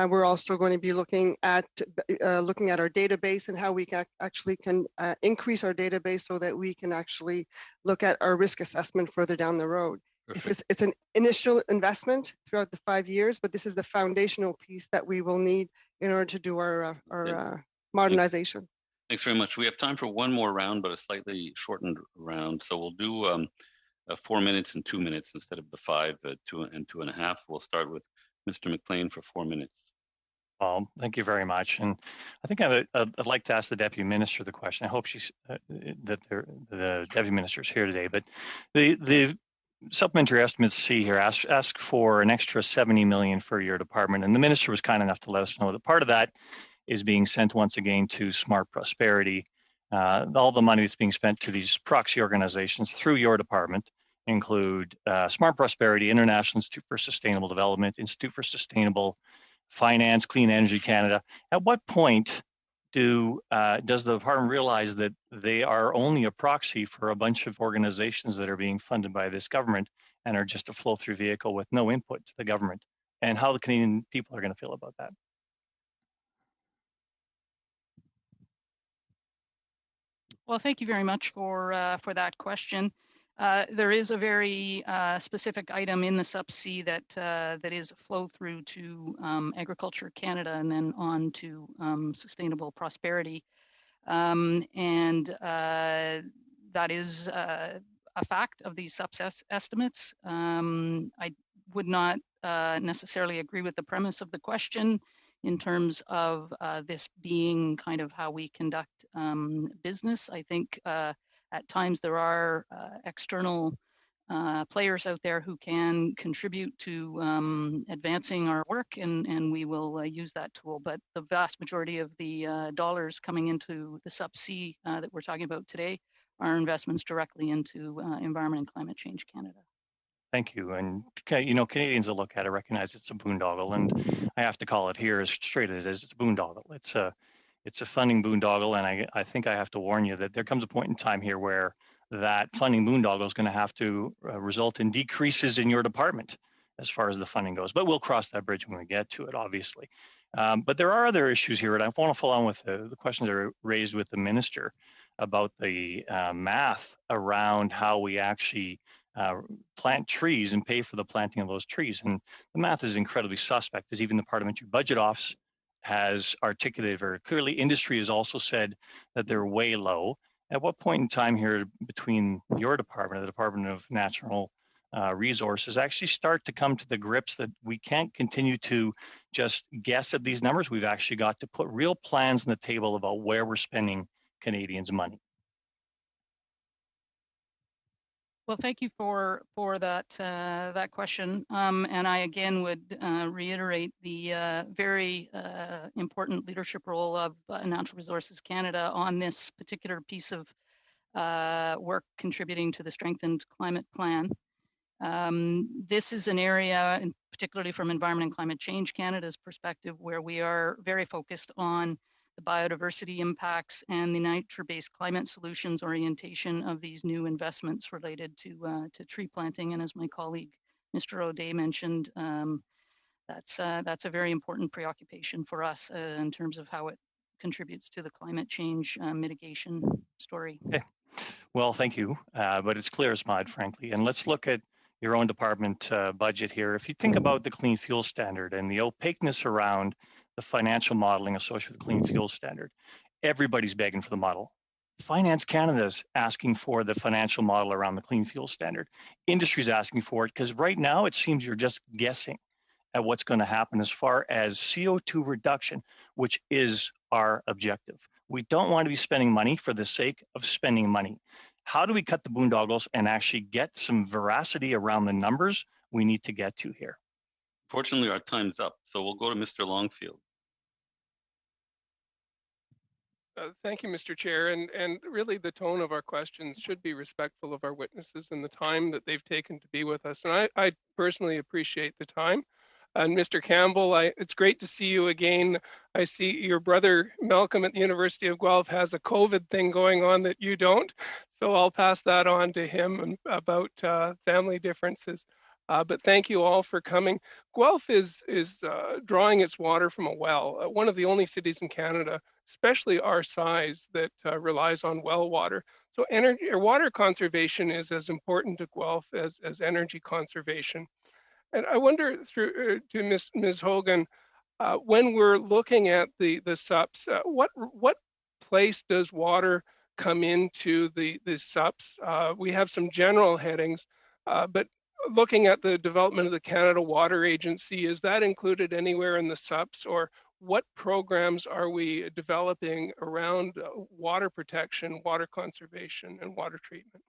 We're also going to be looking at our database and how we actually can increase our database so that we can actually look at our risk assessment further down the road. It's an initial investment throughout the 5 years, but this is the foundational piece that we will need in order to do our modernization. Thanks very much. We have time for one more round, but a slightly shortened round. So we'll do 4 minutes and 2 minutes instead of the 5, 2 and 2.5. We'll start with Mr. McLean for 4 minutes. Thank you very much. And I think I'd like to ask the Deputy Minister the question. I hope she's that the Deputy Minister is here today. But the supplementary estimates C here ask for an extra 70 million for your department, and the Minister was kind enough to let us know that part of that is being sent once again to Smart Prosperity. All the money that's being spent to these proxy organizations through your department include Smart Prosperity, International Institute for Sustainable Development, Institute for Sustainable Finance, Clean Energy Canada. At what point does the department realize that they are only a proxy for a bunch of organizations that are being funded by this government and are just a flow-through vehicle with no input to the government, and how the Canadian people are going to feel about that? Well, thank you very much for that question. There is a very specific item in the sub-C that that is a flow through to Agriculture Canada and then on to Sustainable Prosperity. And that is a fact of these estimates. I would not necessarily agree with the premise of the question in terms of this being kind of how we conduct business. I think at times there are external players out there who can contribute to advancing our work, and we will use that tool. But the vast majority of the dollars coming into the sub-C that we're talking about today are investments directly into Environment and Climate Change Canada. Thank you. And you know, Canadians will look at it, recognize it's a boondoggle, and I have to call it here as straight as it is. It's a boondoggle. It's a funding boondoggle, and I think I have to warn you that there comes a point in time here where that funding boondoggle is going to have to result in decreases in your department as far as the funding goes. But we'll cross that bridge when we get to it, obviously. But there are other issues here, and I want to follow on with the questions that are raised with the minister about the math around how we actually plant trees and pay for the planting of those trees. And the math is incredibly suspect, as even the Parliamentary Budget Office has articulated very clearly. Industry has also said that they're way low. At what point in time here between your department and the Department of Natural Resources actually start to come to the grips that we can't continue to just guess at these numbers? We've actually got to put real plans on the table about where we're spending Canadians' money. Well, thank you for that that question, and I again would reiterate the very important leadership role of Natural Resources Canada on this particular piece of work contributing to the strengthened climate plan. This is an area, and particularly from Environment and Climate Change Canada's perspective, where we are very focused on the biodiversity impacts and the nature-based climate solutions orientation of these new investments related to tree planting. And as my colleague, Mr. O'Day mentioned, that's a very important preoccupation for us in terms of how it contributes to the climate change mitigation story. Okay. Well, thank you. But it's clear as mud, frankly. And let's look at your own department budget here. If you think about the Clean Fuel Standard and the opaqueness around the financial modeling associated with the Clean Fuel Standard, everybody's begging for the model. Finance Canada's asking for the financial model around the Clean Fuel Standard. Industry's asking for it because right now it seems you're just guessing at what's going to happen as far as CO2 reduction, which is our objective. We don't want to be spending money for the sake of spending money. How do we cut the boondoggles and actually get some veracity around the numbers we need to get to here? Fortunately, our time's up, so we'll go to Mr. Longfield. Thank you, Mr. Chair. And really the tone of our questions should be respectful of our witnesses and the time that they've taken to be with us. And I personally appreciate the time. And Mr. Campbell, it's great to see you again. I see your brother Malcolm at the University of Guelph has a COVID thing going on that you don't. So I'll pass that on to him about family differences. But thank you all for coming. Guelph is drawing its water from a well, one of the only cities in Canada, especially our size, that relies on well water. So energy or water conservation is as important to Guelph as energy conservation. And I wonder through to Ms. Hogan, when we're looking at the SUPs, what place does water come into the SUPs? We have some general headings, but looking at the development of the Canada Water Agency, is that included anywhere in the SUPs, or what programs are we developing around water protection, water conservation, and water treatment?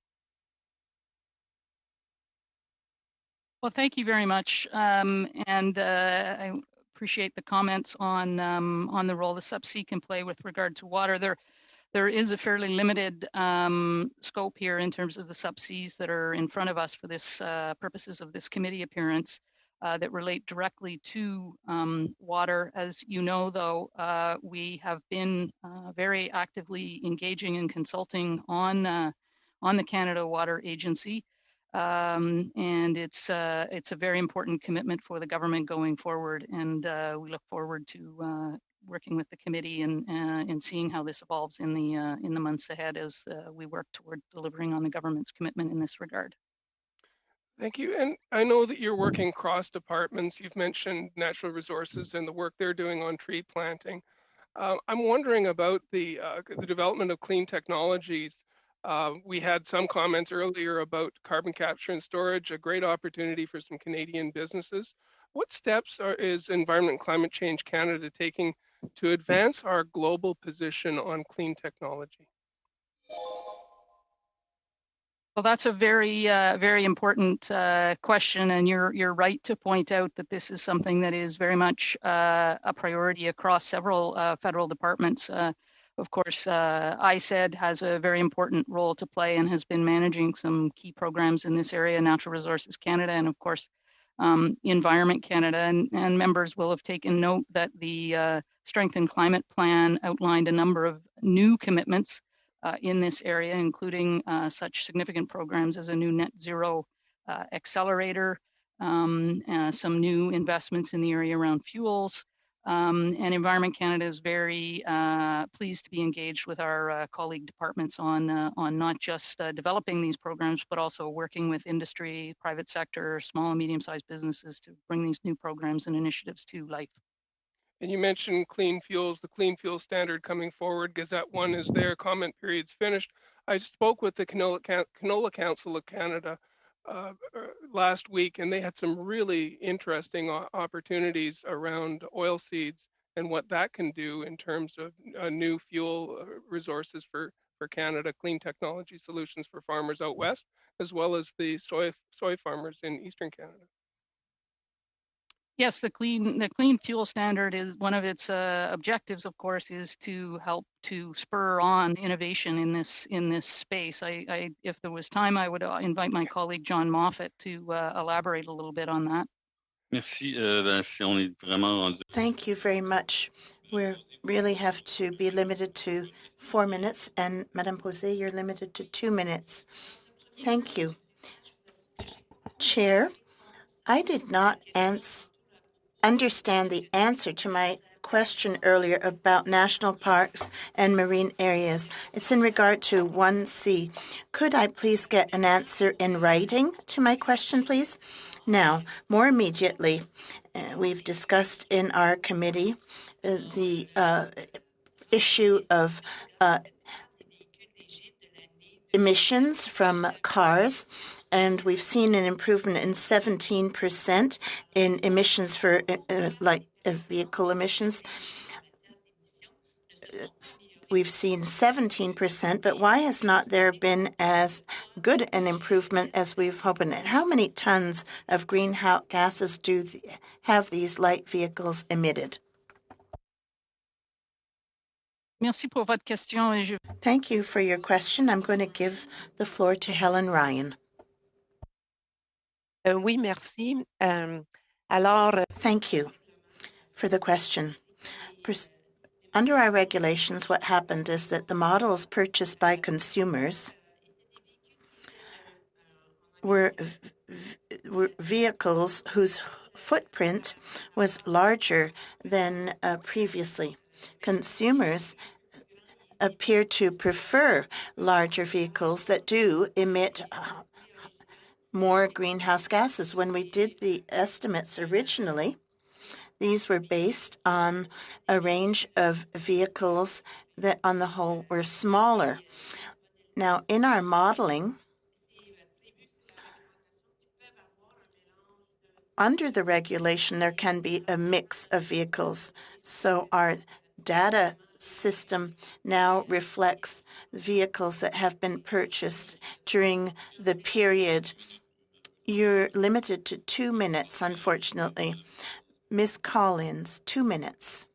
Well, thank you very much, and I appreciate the comments on the role the sub-C can play with regard to water. There is a fairly limited scope here in terms of the sub-Cs that are in front of us for this purposes of this committee appearance that relate directly to water. As you know, though, we have been very actively engaging and consulting on the Canada Water Agency. And it's a very important commitment for the government going forward, and we look forward to working with the committee and seeing how this evolves in the months ahead as we work toward delivering on the government's commitment in this regard. Thank you. And I know that you're working cross departments. You've mentioned natural resources and the work they're doing on tree planting. I'm wondering about the development of clean technologies. We had some comments earlier about carbon capture and storage, a great opportunity for some Canadian businesses. What steps is Environment and Climate Change Canada taking to advance our global position on clean technology? Well, that's a very important question, and you're right to point out that this is something that is very much a priority across several federal departments. Of course, ISED has a very important role to play and has been managing some key programs in this area, Natural Resources Canada, and of course, Environment Canada. And members will have taken note that the Strengthened Climate Plan outlined a number of new commitments in this area, including such significant programs as a new net zero accelerator, some new investments in the area around fuels. And Environment Canada is very pleased to be engaged with our colleague departments on not just developing these programs, but also working with industry, private sector, small and medium-sized businesses to bring these new programs and initiatives to life. And you mentioned clean fuels, the clean fuel standard coming forward. Gazette 1 is there, comment period's finished. I spoke with the Canola Council of Canada last week, and they had some really interesting opportunities around oil seeds and what that can do in terms of new fuel resources for Canada, clean technology solutions for farmers out west, as well as the soy farmers in Eastern Canada. Yes, the clean fuel standard is one of its objectives, of course, is to help to spur on innovation in this space. If there was time, I would invite my colleague John Moffat to elaborate a little bit on that. Thank you very much. We really have to be limited to 4 minutes, and Madame Posé, you're limited to 2 minutes. Thank you. Chair, I did not understand the answer to my question earlier about national parks and marine areas. It's in regard to 1C. Could I please get an answer in writing to my question, please? Now, more immediately, we've discussed in our committee the issue of emissions from cars, and we've seen an improvement in 17% in emissions for vehicle emissions. We've seen 17%, but why has not there been as good an improvement as we've hoped? And how many tons of greenhouse gases have these light vehicles emitted? Merci pour votre question. Thank you for your question. I'm going to give the floor to Helen Ryan. Oui, merci. Thank you for the question. Under our regulations, what happened is that the models purchased by consumers were vehicles whose footprint was larger than previously. Consumers appear to prefer larger vehicles that do emit more greenhouse gases. When we did the estimates originally, these were based on a range of vehicles that on the whole were smaller. Now, in our modeling, under the regulation, there can be a mix of vehicles. So our data system now reflects vehicles that have been purchased during the period. You're limited to 2 minutes, unfortunately. Ms. Collins, 2 minutes.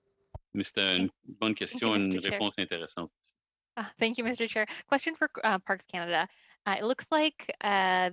Une bonne question, une réponse intéressante. Thank you, Mr. Chair. Question for Parks Canada. It looks like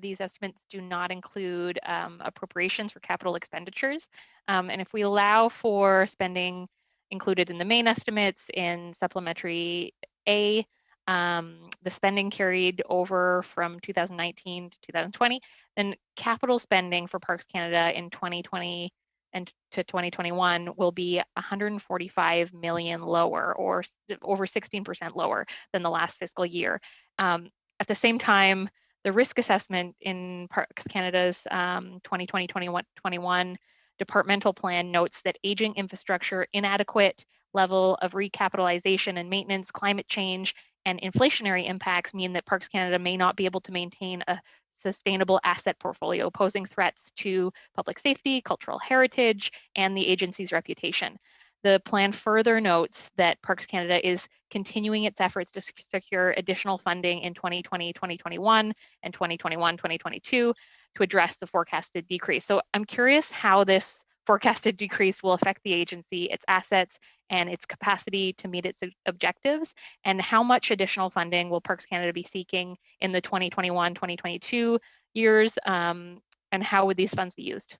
these estimates do not include appropriations for capital expenditures. And if we allow for spending included in the main estimates in Supplementary A, the spending carried over from 2019 to 2020, then capital spending for Parks Canada in 2020 and to 2021 will be 145 million lower, or over 16% lower than the last fiscal year. At the same time, the risk assessment in Parks Canada's 2020-21 departmental plan notes that aging infrastructure, inadequate level of recapitalization and maintenance, climate change, and inflationary impacts mean that Parks Canada may not be able to maintain a sustainable asset portfolio, posing threats to public safety, cultural heritage, and the agency's reputation. The plan further notes that Parks Canada is continuing its efforts to secure additional funding in 2020, 2021, and 2021, 2022 to address the forecasted decrease. So I'm curious how this forecasted decrease will affect the agency, its assets, and its capacity to meet its objectives, and how much additional funding will Parks Canada be seeking in the 2021-2022 years, and how would these funds be used?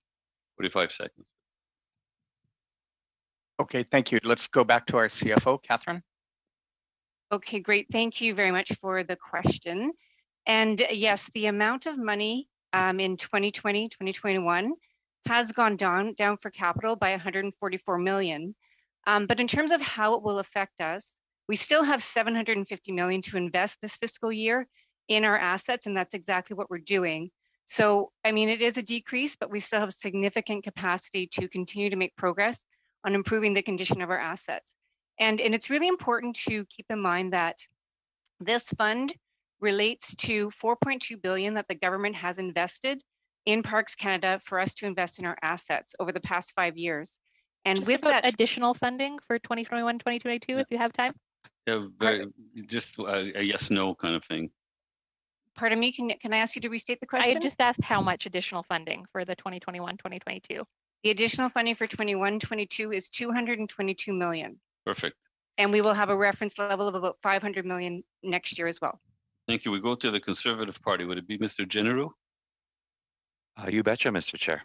45 seconds. Okay, thank you. Let's go back to our CFO, Catherine. Okay, great. Thank you very much for the question. And yes, the amount of money in 2020, 2021 has gone down for capital by 144 million. But in terms of how it will affect us, we still have 750 million to invest this fiscal year in our assets, and that's exactly what we're doing. So, I mean, it is a decrease, but we still have significant capacity to continue to make progress on improving the condition of our assets. And it's really important to keep in mind that this fund relates to 4.2 billion that the government has invested in Parks Canada for us to invest in our assets over the past 5 years. And just with that additional funding for 2021, 2022, if you have time. Yeah, just a yes, no kind of thing. Pardon me, can I ask you to restate the question? I just asked how much additional funding for the 2021, 2022. The additional funding for 21-22 is 222 million. Perfect. And we will have a reference level of about 500 million next year as well. Thank you. We go to the Conservative Party. Would it be Mr. Generou? You betcha, Mr. Chair.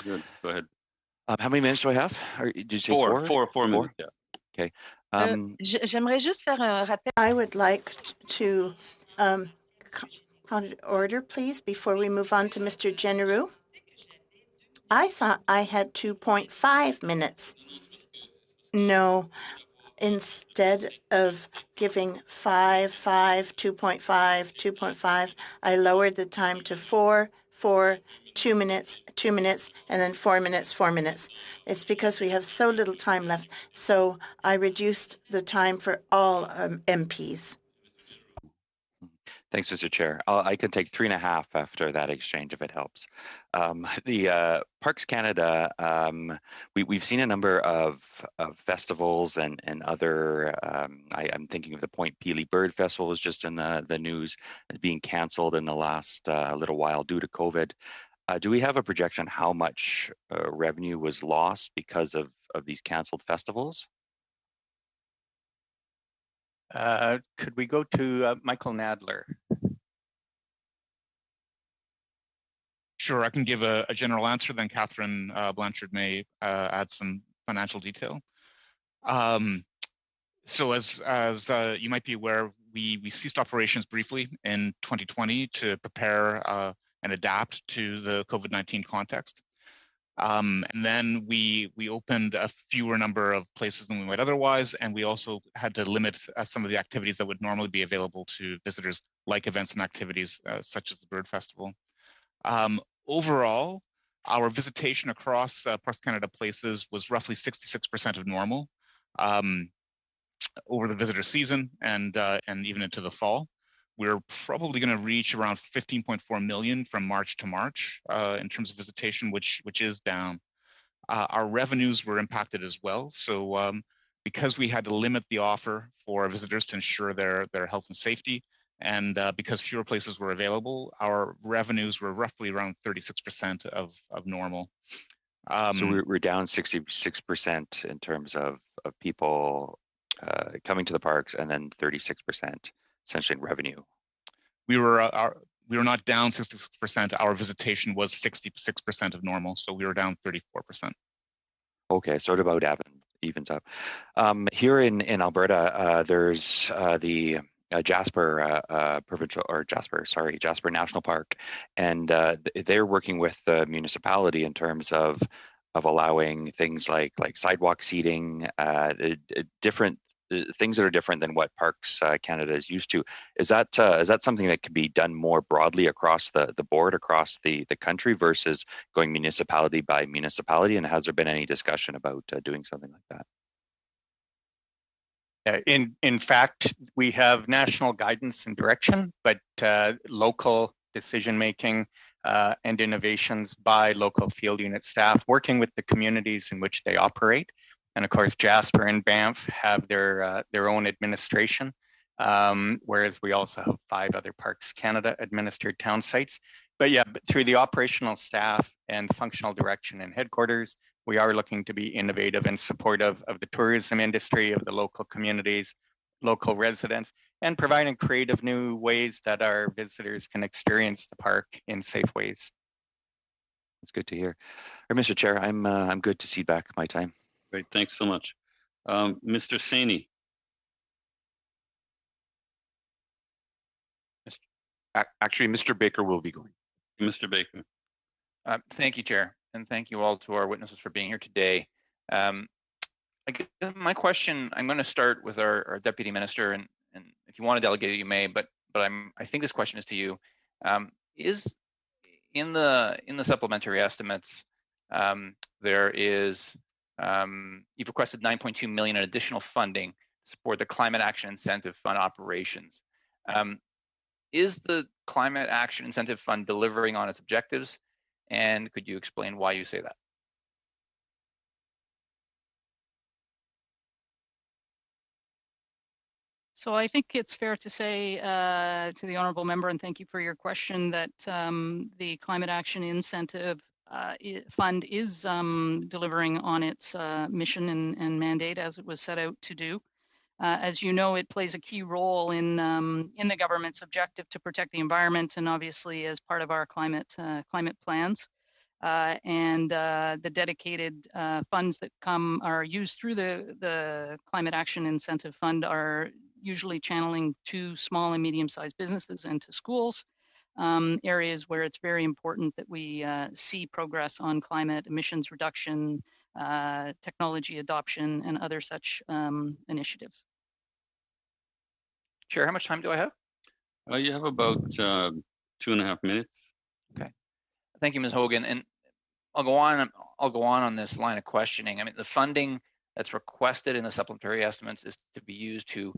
Good. Go ahead. How many minutes do I have? Did you say four four? Minutes. Yeah. Okay. J'aimerais juste faire un rappel. I would like to call it order, please, before we move on to Mr. Generou. I thought I had 2.5 minutes. No, instead of giving 5, 2.5, 2.5, I lowered the time to 4, 2 minutes, 2 minutes, and then 4 minutes, 4 minutes. It's because we have so little time left. So I reduced the time for all MPs. Thanks, Mr. Chair. I can take 3.5 after that exchange if it helps. The Parks Canada, we've seen a number of festivals and other, I'm thinking of the Point Pelee Bird Festival was just in the news, being canceled in the last little while due to COVID. Do we have a projection how much revenue was lost because of these canceled festivals? Could we go to Michael Nadler? Sure, I can give a general answer, then Catherine Blanchard may add some financial detail. So as you might be aware, we ceased operations briefly in 2020 to prepare and adapt to the COVID-19 context. And then we opened a fewer number of places than we might otherwise, and we also had to limit some of the activities that would normally be available to visitors, like events and activities such as the Bird Festival. Overall, our visitation across Parks Canada places was roughly 66% of normal over the visitor season and even into the fall. We're probably going to reach around 15.4 million from March to March in terms of visitation, which is down. Our revenues were impacted as well. So because we had to limit the offer for visitors to ensure their health and safety, and because fewer places were available, our revenues were roughly around 36% of normal. So we're down 66% in terms of people coming to the parks, and then 36% essentially in revenue. We were not down 66%. Our visitation was 66% of normal, so we were down 34%. Okay, so it about evens up. Here in Alberta, there's the Jasper National Park, and they're working with the municipality in terms of allowing things like sidewalk seating, different things that are different than what Parks Canada is used to. Is that something that can be done more broadly across the board, across the country, versus going municipality by municipality? And has there been any discussion about doing something like that? In fact, we have national guidance and direction, but local decision making and innovations by local field unit staff working with the communities in which they operate. And of course, Jasper and Banff have their own administration, whereas we also have 5 other Parks Canada administered town sites. But yeah, through the operational staff and functional direction in headquarters, we are looking to be innovative and supportive of the tourism industry, of the local communities, local residents, and providing creative new ways that our visitors can experience the park in safe ways. That's good to hear. Mr. Chair, I'm good to cede back my time. Great, thanks so much. Mr. Saini. Actually, Mr. Baker will be going. Mr. Baker. Thank you, Chair, and thank you all to our witnesses for being here today. My question, I'm going to start with our Deputy Minister, and if you want to delegate it, you may, but I think this question is to you. Is in the supplementary estimates, there is you've requested $9.2 million in additional funding to support the Climate Action Incentive Fund operations. Is the Climate Action Incentive Fund delivering on its objectives? And could you explain why you say that? So I think it's fair to say to the honourable member, and thank you for your question, that the Climate Action Incentive Fund is delivering on its mission and mandate as it was set out to do. As you know, it plays a key role in the government's objective to protect the environment, and obviously as part of our climate plans. The dedicated funds that are used through the Climate Action Incentive Fund are usually channeling to small and medium-sized businesses and to schools, areas where it's very important that we see progress on climate emissions reduction, technology adoption, and other such initiatives. Chair, how much time do I have? You have about 2.5 minutes. Okay. Thank you, Ms. Hogan. And I'll go on this line of questioning. I mean, the funding that's requested in the supplementary estimates is to be used to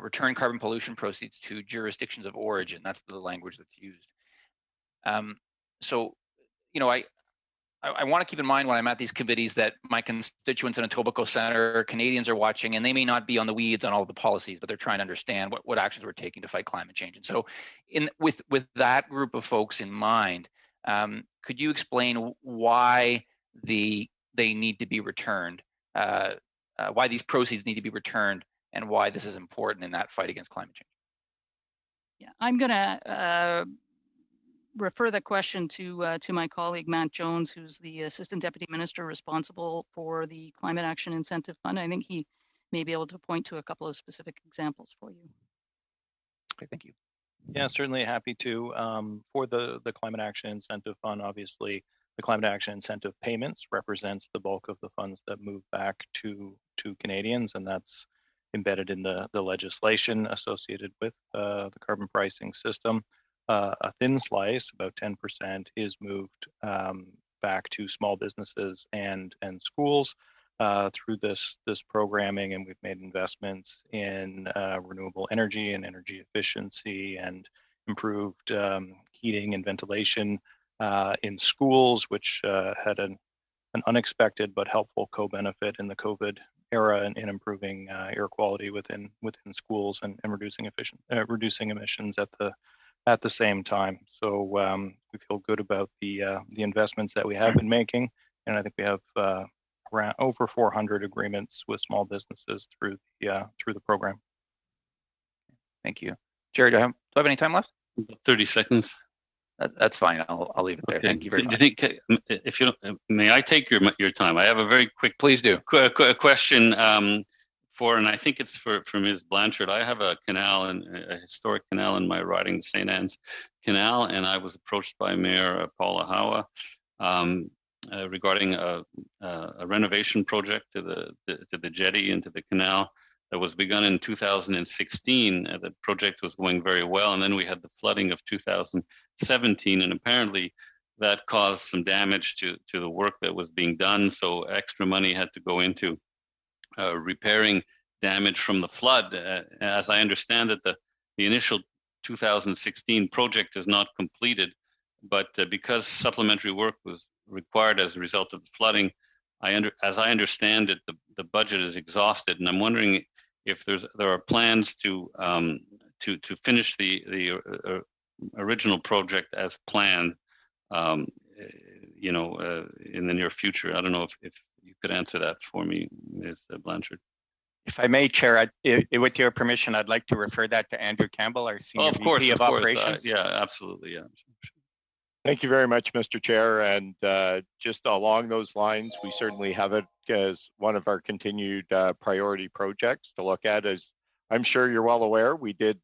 return carbon pollution proceeds to jurisdictions of origin. That's the language that's used. So, you know, I want to keep in mind when I'm at these committees that my constituents in Etobicoke Centre, Canadians are watching, and they may not be on the weeds on all of the policies, but they're trying to understand what actions we're taking to fight climate change. And so with that group of folks in mind, could you explain why they need to be returned, why these proceeds need to be returned, and why this is important in that fight against climate change? Yeah, I'm going to refer the question to my colleague, Matt Jones, who's the Assistant Deputy Minister responsible for the Climate Action Incentive Fund. I think he may be able to point to a couple of specific examples for you. Okay, thank you. Yeah, certainly happy to. For the Climate Action Incentive Fund, obviously, the Climate Action Incentive payments represents the bulk of the funds that move back to Canadians, and that's embedded in the legislation associated with the carbon pricing system. A thin slice, about 10%, is moved back to small businesses and schools through this programming, and we've made investments in renewable energy and energy efficiency and improved heating and ventilation in schools, which had an unexpected but helpful co-benefit in the COVID era in improving air quality within schools and reducing emissions at the same time. So we feel good about the investments that we have been making, and I think we have around over 400 agreements with small businesses through the program. Thank you, Jerry. Do I have any time left? 30 seconds. That's fine. I'll leave it there. Okay. Thank you very much. If you may, I take your time. I have a very quick, please do, question and I think it's for Ms. Blanchard. I have a canal, a historic canal in my riding, the St. Anne's Canal, and I was approached by Mayor Paula Hawa regarding a renovation project to the jetty and to the canal that was begun in 2016. The project was going very well, and then we had the flooding of 2017, and apparently that caused some damage to the work that was being done. So extra money had to go into repairing damage from the flood. As I understand it, the initial 2016 project is not completed, but because supplementary work was required as a result of the flooding, as I understand it, the budget is exhausted, and I'm wondering if there are plans to finish the original project as planned, in the near future. I don't know if you could answer that for me, Ms. Blanchard. If I may, Chair, with your permission, I'd like to refer that to Andrew Campbell, our Senior VP of Operations. Yeah, absolutely, yeah. Thank you very much, Mr. Chair. And just along those lines, we certainly have it as one of our continued priority projects to look at. As I'm sure you're well aware, we did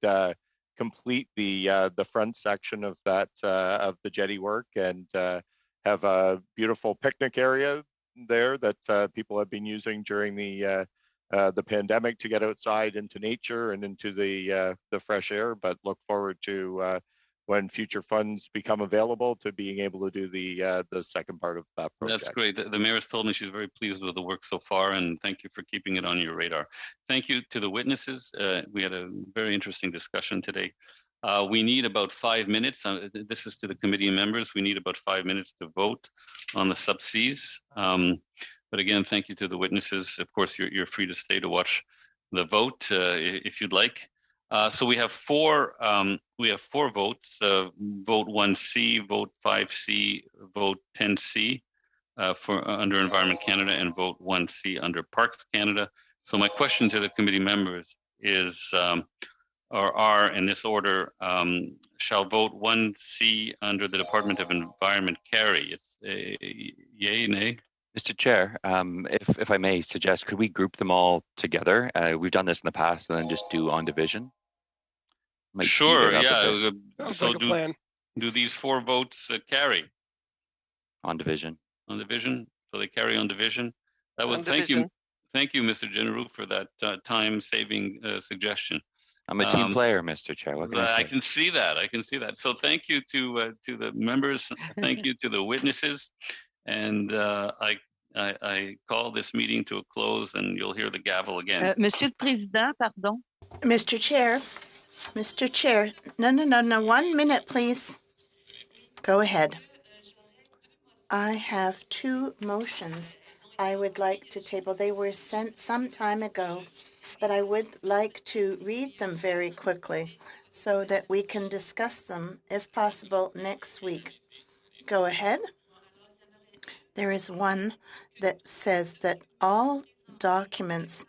complete the front section of that of the jetty work, and have a beautiful picnic area there that people have been using during the pandemic to get outside into nature and into the fresh air. But look forward to when future funds become available to being able to do the second part of that project. That's great. The mayor has told me she's very pleased with the work so far, and thank you for keeping it on your radar. Thank you to the witnesses. We had a very interesting discussion today. We need about 5 minutes. This is to the committee members. We need about 5 minutes to vote on the subsidies. But again, thank you to the witnesses. Of course, you're free to stay to watch the vote if you'd like. So we have four votes: vote 1C, vote 5C, vote 10C for under Environment Canada, and vote 1C under Parks Canada. So my question to the committee members is, or are in this order: shall vote 1C under the Department of Environment carry? It's yay, nay? Mr. Chair, if I may suggest, could we group them all together? We've done this in the past, and then just do on division. Sure, yeah. Sounds like a plan. Do these four votes carry? On division. On division, so they carry on division. That would thank you, Mr. Generou, for that time-saving suggestion. I'm a team player, Mr. Chair. What can I say? I can see that. I can see that. So thank you to the members. Thank you to the witnesses, and I call this meeting to a close, and you'll hear the gavel again. Monsieur le Président, pardon. Mr. Chair. No. 1 minute, please. Go ahead. I have two motions I would like to table. They were sent some time ago, but I would like to read them very quickly so that we can discuss them, if possible, next week. Go ahead. There is one that says that all documents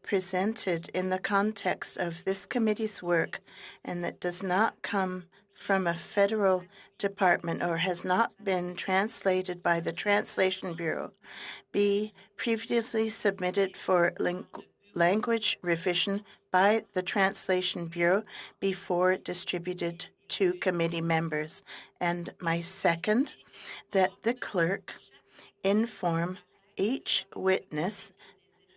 presented in the context of this committee's work and that does not come from a federal department or has not been translated by the Translation Bureau be previously submitted for language revision by the Translation Bureau before distributed to committee members. And my second, that the clerk inform each witness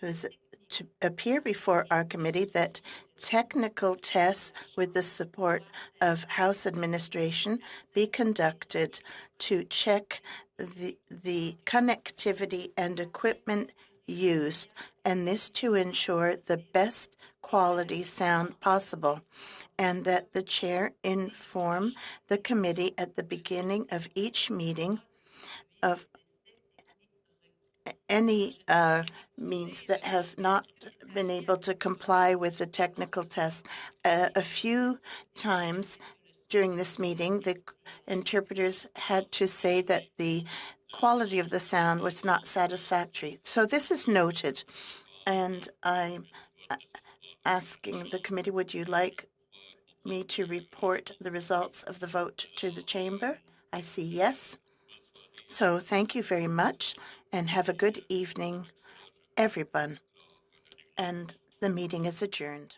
who's to appear before our committee that technical tests with the support of House administration be conducted to check the connectivity and equipment used, and this to ensure the best quality sound possible, and that the chair inform the committee at the beginning of each meeting of any means that have not been able to comply with the technical test. A few times during this meeting, the interpreters had to say that the quality of the sound was not satisfactory. So this is noted, and I'm asking the committee, would you like me to report the results of the vote to the chamber? I see yes. So thank you very much, and have a good evening, everyone. And the meeting is adjourned.